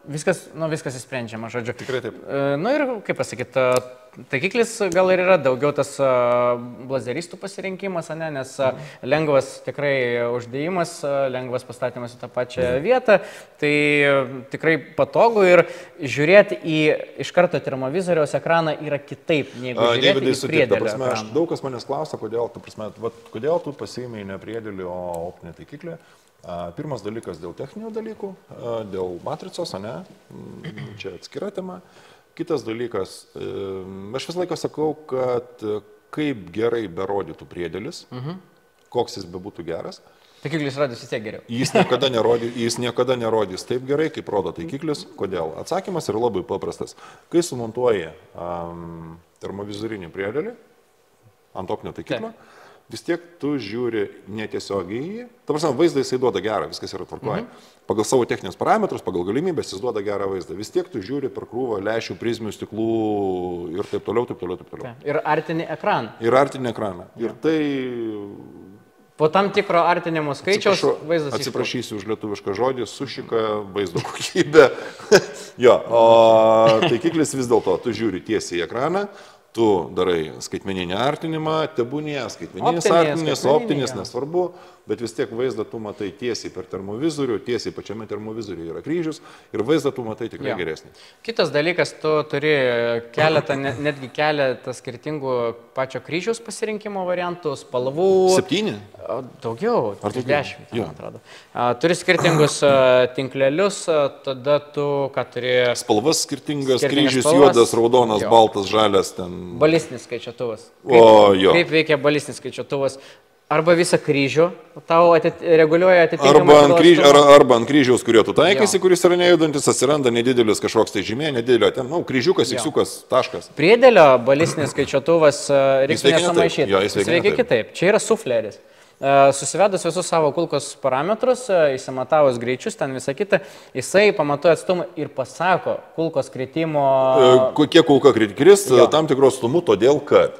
Speaker 2: Viskas įsprendžiama, žodžiu.
Speaker 1: Tikrai taip.
Speaker 2: Nu ir, kaip pasakyti, taikiklis gal ir yra daugiau tas blazeristų pasirinkimas, ne, nes lengvas tikrai uždėjimas, lengvas pastatymas į tą pačią vietą, tai tikrai patogu ir žiūrėti iš karto termovizoriaus ekraną yra kitaip, negu žiūrėti į priedėlį ekraną.
Speaker 1: Daug kas manęs klausia, kodėl tu pasiėmei ne priedėlį, o optinį taikiklį. Pirmas dalykas dėl techninių dalykų, dėl matricos, ne, čia atskira tema. Kitas dalykas, aš visą laiką sakau, kad kaip gerai berodytų priedėlis, koks jis bebūtų geras.
Speaker 2: Taikiklis rodys vis tiek geriau.
Speaker 1: Jis niekada nerodys taip gerai, kaip rodo taikiklis. Kodėl? Atsakymas yra labai paprastas. Kai sumontuoji termovizorinį priedėlį ant optinio taikiklio, vis tiek tu žiūri netiesiogiai į jį. Ta prasme, vaizdą jisai duoda gerą, viskas yra tvarkoje. Pagal savo techninius parametrus, pagal galimybės jis duoda gerą vaizdą. Vis tiek tu žiūri per krūvą lęšių, prizmių, stiklų ir taip toliau, taip toliau, taip toliau.
Speaker 2: Ir artinį ekraną.
Speaker 1: Ir tai...
Speaker 2: Po tam tikro artinimo skaičiaus vaizdas...
Speaker 1: Atsiprašysiu už lietuvišką žodį, sušika vaizdo kokybė. Jo, o taikiklis vis dėlto, tu žiūri tiesiai į ekraną, tu darai skaitmeninį artinimą, tebūnie skaitmeninis artinimas, optinis, nesvarbu, bet vis tiek vaizdą tu matai tiesiai per termovizorių, tiesiai pačiame termovizoriuje yra kryžius ir vaizdą tu matai tikrai geresnį.
Speaker 2: Kitas dalykas, tu turi netgi keletą skirtingų pačio kryžiaus pasirinkimo variantų, spalvų.
Speaker 1: 7?
Speaker 2: Daugiau, 10, man atrodo. Turi skirtingus tinklelius, tada tu, ką turi...
Speaker 1: Spalvas skirtingas, kryžius juodas, raudonas, baltas, žalias ten.
Speaker 2: Balistinis skaičiuotuvas. Kaip veikia balistinis skaičiuotuvas? Arba visą kryžių tau reguliuoja atitinkamai.
Speaker 1: Arba ant kryžiaus, kurio tu taikaisi, kuris yra nejudantis, atsiranda nedidelis kažkoks tai žymė, nedidelio ten, kryžiukas, iksiukas, taškas.
Speaker 2: Priedėlio balistinis skaičiuotuvas reikia nesumaišyti. Jis veikia kitaip. Čia yra sufleris. Susivedus visus savo kulkos parametrus, įsimatavus greičius, ten visą kitą, jisai pamatuoja atstumą ir pasako kulkos kritimo...
Speaker 1: Kokie kulka kris tam tikros stumu, todėl kad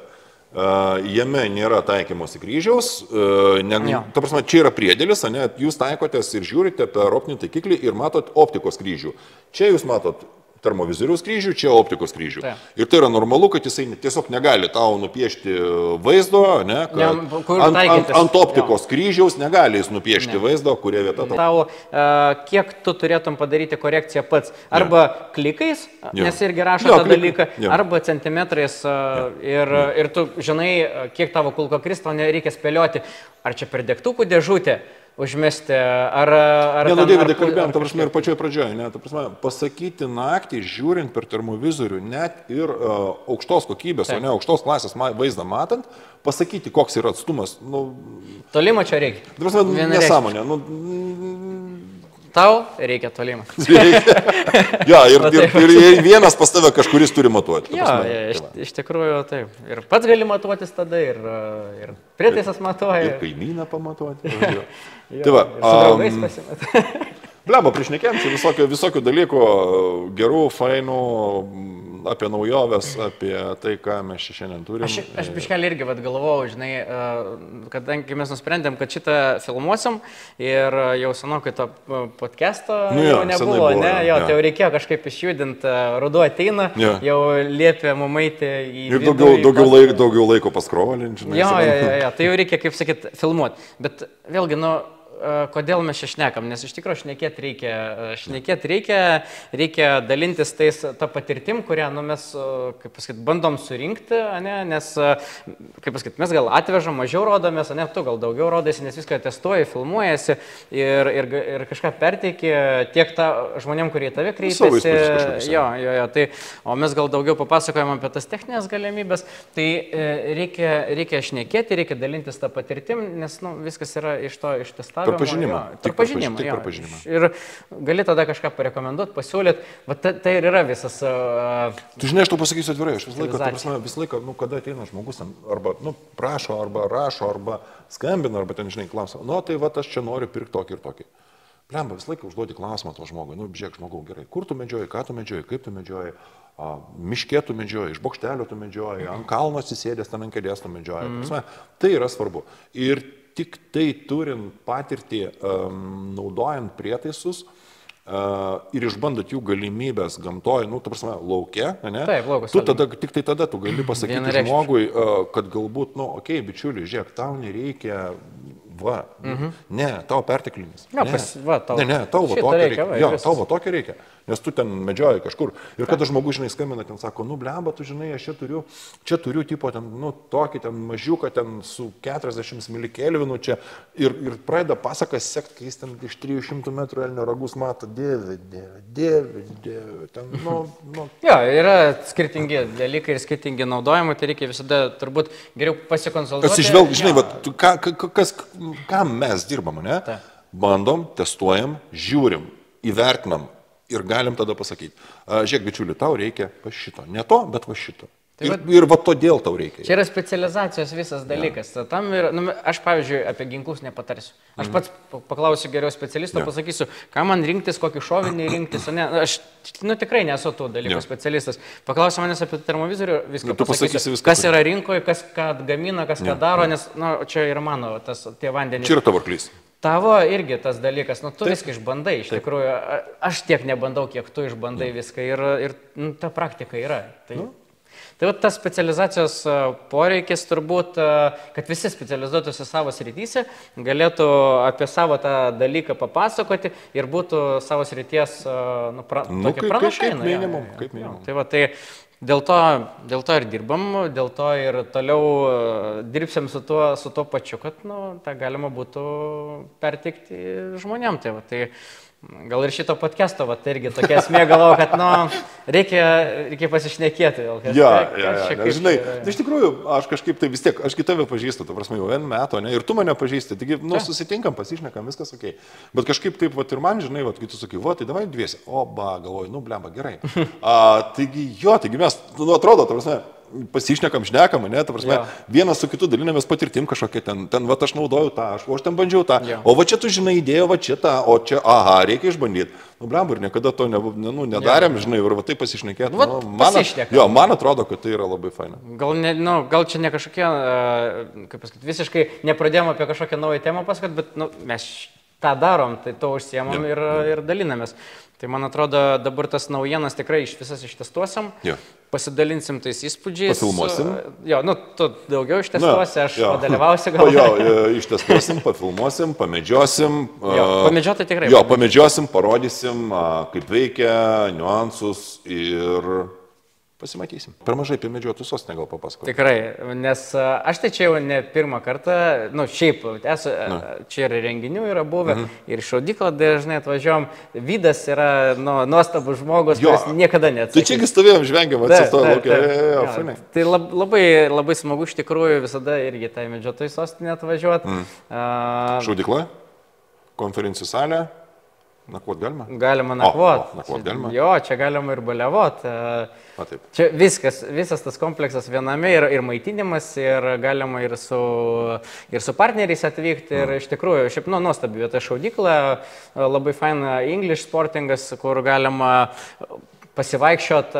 Speaker 1: jame nėra taikymosi kryžiaus, ta prasme, čia yra priedėlis, jūs taikotės ir žiūrite per optinį taikiklį ir matot optikos kryžių. Čia jūs matot termovizoriaus kryžių, čia optikos kryžių.
Speaker 2: Ta.
Speaker 1: Ir tai yra normalu, kad jisai tiesiog negali tau nupiešti vaizdo, ne, ant optikos kryžiaus negali jis nupiešti vaizdo, kurie vieta
Speaker 2: tau. Kiek tu turėtum padaryti korekciją pats? Arba klikais, nes irgi rašo tą dalyką, arba centimetrais ir tu žinai, kiek tavo kulko kris, tau nereikia spėlioti, ar čia per degtukų dėžutę užmesti, ar...
Speaker 1: Ne, nu, Davidai, kalbėjom, ta prasme, ir pačioje pradžioje, ne, ta prasme, pasakyti naktį, žiūrint per termovizorių, net ir aukštos kokybės, o ne aukštos klasės vaizdą matant, pasakyti, koks yra atstumas, nu...
Speaker 2: Tolimo čia reikia.
Speaker 1: Ta prasme, nesąmonė, nu...
Speaker 2: Tau reikia tolimo.
Speaker 1: Ja, ir vienas pas tave kažkuris turi matuoti.
Speaker 2: Jo, iš tikrųjų taip. Ir pats gali matuotis tada, ir prietaisas matuoja.
Speaker 1: Ir kaimyną pamatuoti. Tai va.
Speaker 2: Su draugais pasimatuoja.
Speaker 1: Blemba, priešnekėm čia visokių dalykų, gerų, fainų, apie naujoves, apie tai, ką mes šiandien turime.
Speaker 2: Aš biškelį irgi galvojau, žinai, kadangi mes nusprendėm, kad šitą filmuosim ir jau senokai to podcast'o jau nebuvo, ne? Jo, tai jau reikėjo kažkaip išjudinti, ruduo ateina, jau liepė mumaitį į...
Speaker 1: Ir daugiau laiko paskrovalinti, žinai.
Speaker 2: Jo, tai jau reikia, kaip sakyt, filmuoti. Bet vėlgi, nu... Kodėl mes čia šnekam, nes iš tikrųjų šnekėt reikia dalintis tą patirtim, kurią mes, kaip pasakyt, bandom surinkti, ne? Nes, kaip pasakyt, mes gal atvežam, mažiau rodomės, ne, tu gal daugiau rodėsi, nes viską testuoji, filmuojasi ir kažką perteiki tiek žmonėm, kurie į tave kreipiasi. Jo, tai, o mes gal daugiau papasakojam apie tas techninės galimybės, tai reikia šnekėti, reikia dalintis tą patirtim, nes viskas yra iš testavimo.
Speaker 1: Per pažinimą.
Speaker 2: Tik per pažinimą. Ir gali tada kažką parekomenduoti, pasiūlyti. Tai ir yra visas...
Speaker 1: Tu žinai, aš tau pasakysiu atvirai, aš visą laiką, kada ateina žmogus, arba prašo, arba rašo, arba skambina, arba ten, žinai, klausia, tai aš čia noriu pirkti tokį ir tokį. Blemba, visą laiką užduoti klausimą to žmogui, žiūrėk žmogau, gerai, kur tu medžioji, ką tu medžioji, kaip tu medžioji, miške tu medžioji, iš bokštelio tu medžioji, ant kalno atsisėdęs, ten ant kėdės tu medžioji. Tai yra svarbu. Ir tik tai turint patirtį, naudojant prietaisus ir išbandant jų galimybės gamtoje, ta prasme, lauke, ne?
Speaker 2: Taip,
Speaker 1: tik tai tada tu gali pasakyti žmogui, kad galbūt, bičiuli, žiūrėk, tau nereikia, ne, tau perteklinis. Ne, tau va tokio reikia. Nes tu ten medžioji kažkur. Ir kada žmogus, žinai, skambina, ten sako, blemba, tu žinai, aš čia turiu tipo ten, tokį ten mažiuką ten su 40 milikelvinų čia ir pradeda pasakas sekti, kai jis ten iš 300 metrų elnio ragus mato, dieve, ten,
Speaker 2: Jo, yra skirtingi dalykai ir skirtingi naudojimai, tai reikia visada turbūt geriau pasikonsultuoti.
Speaker 1: Atsižvelg, žinai, ką mes dirbam, ne? Bandom, testuojam, žiūrim, įvertinam. Ir galim tada pasakyti, žiūrėk, bičiuli, tau reikia va šito, ne to, bet va šito. Ir va todėl tau reikia.
Speaker 2: Čia yra specializacijos visas dalykas. Tam aš, pavyzdžiui, apie ginklus nepatarsiu. Aš pats paklausiu geriau specialisto, pasakysiu, ką man rinktis, kokį šovinį rinktis. Aš tikrai nesu tų dalykų specialistas. Paklausiu manęs apie termovizorių, viską pasakysiu. Kas yra rinkoje, kas ką gamina, kas ką daro, nes čia yra mano tie vandenys.
Speaker 1: Čia yra tavo arklys.
Speaker 2: Tavo irgi tas dalykas, tu viską išbandai, iš tikrųjų, aš tiek nebandau, kiek tu išbandai viską ir ta praktika yra. Tai tas specializacijos poreikis turbūt, kad visi specializuotųsi savo srityse, galėtų apie savo tą dalyką papasakoti ir būtų savo srities tokie pranašai.
Speaker 1: Kaip minimum.
Speaker 2: Tai dėl to ir dirbam, dėl to ir toliau dirbsim su tuo pačiu, kad tą galima būtų perteikti žmonėm. Tai gal ir šito podcast'o, irgi tokia esmė, galvoju, kad reikia pasišnekėti.
Speaker 1: Žinai, iš tikrųjų, aš kažkaip tai vis tiek, aš kitave pažįstu, tu prasme, jau 1 metų, ir tu mane pažįsti, taigi, susitinkam, pasišnekam, viskas ok. Bet kažkaip taip, ir man, žinai, kai tu sakai, tai davai dviesi, galvoju, blemba, gerai. Taigi mes, atrodo, tu prasme, pasišnekam, šnekam, ne, ta prasme, vienas su kitu dalinamės patirtim kažkokia, ten va aš naudojau tą, o aš ten bandžiau tą, o va čia tu žinai idėją, va čia tą, o čia, reikia išbandyti. Blemba, ir niekada to nedarėm, žinai, ir va taip pasišnekėt. Man atrodo, kad tai yra labai faina.
Speaker 2: Gal čia ne kažkokie, kaip pasakyti, visiškai nepradėjom apie kažkokią naują temą pasakoti, bet mes tą darom, tai to užsiemam ir dalinamės. Tai man atrodo, dabar tas naujienas tikrai visas ištestuosim, pasidalinsim tais įspūdžiais.
Speaker 1: Pafilmuosim.
Speaker 2: Jo, nu, tu daugiau ištestuosi, aš padalyvausiu gal.
Speaker 1: Jo, ištestuosim, pafilmuosim, pamedžiosim.
Speaker 2: Pamedžioti tikrai.
Speaker 1: Jo, pamedžiosim, parodysim, kaip veikia, niuansus ir pasimatysim. Per mažai apie medžiotų sostinę gal papasakoti.
Speaker 2: Tikrai, nes aš tai čia jau ne pirmą kartą, nu šiaip, čia ir renginių yra buvę, ir šaudyklą dažnai atvažiuojam. Vydas yra nuostabus žmogus, kuris niekada neatsakys.
Speaker 1: Tai čiagi stovėjom, žvengiam, atsistojo laukia.
Speaker 2: Tai labai, labai smagu iš tikrųjų visada irgi tai medžiotojų sostinę atvažiuoti.
Speaker 1: Šaudykla, konferencijų salė. Nakvot galima?
Speaker 2: Galima nakvot.
Speaker 1: Nakvot galima?
Speaker 2: Jo, čia galima ir baliavot. Čia visas tas kompleksas viename ir maitinimas, ir galima ir su partneriais atvykti. Ir iš tikrųjų, šiaip nuostabi vieta šaudykla, labai faina English sportingas, kur galima pasivaikščiot,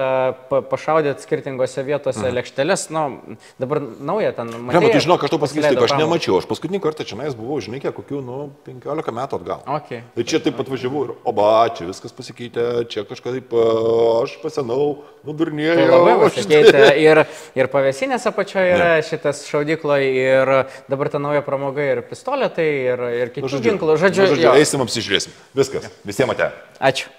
Speaker 2: pašaudyti skirtingose vietose lėkšteles. Nu, dabar nauja ten matė.
Speaker 1: Ne, tu žinok, aš to pasakysiu, aš nemačiau. Aš paskutinį kartą čia buvau, žinai, kokių, 15 metų atgal.
Speaker 2: Okay.
Speaker 1: Tai čia taip atvažiavau ir, čia viskas pasikeitė, čia kažkaip aš pasenau, nudurnėjau.
Speaker 2: Tai labai pasikeitė. Ir pavėsinės apačioje yra šitas šaudykloje, ir dabar ta nauja pramoga, ir pistoletai, ir kitų ginklų.
Speaker 1: Žodžiu, eisim apsižiūrėsim. Viskas. Visiems ate.
Speaker 2: Ačiū.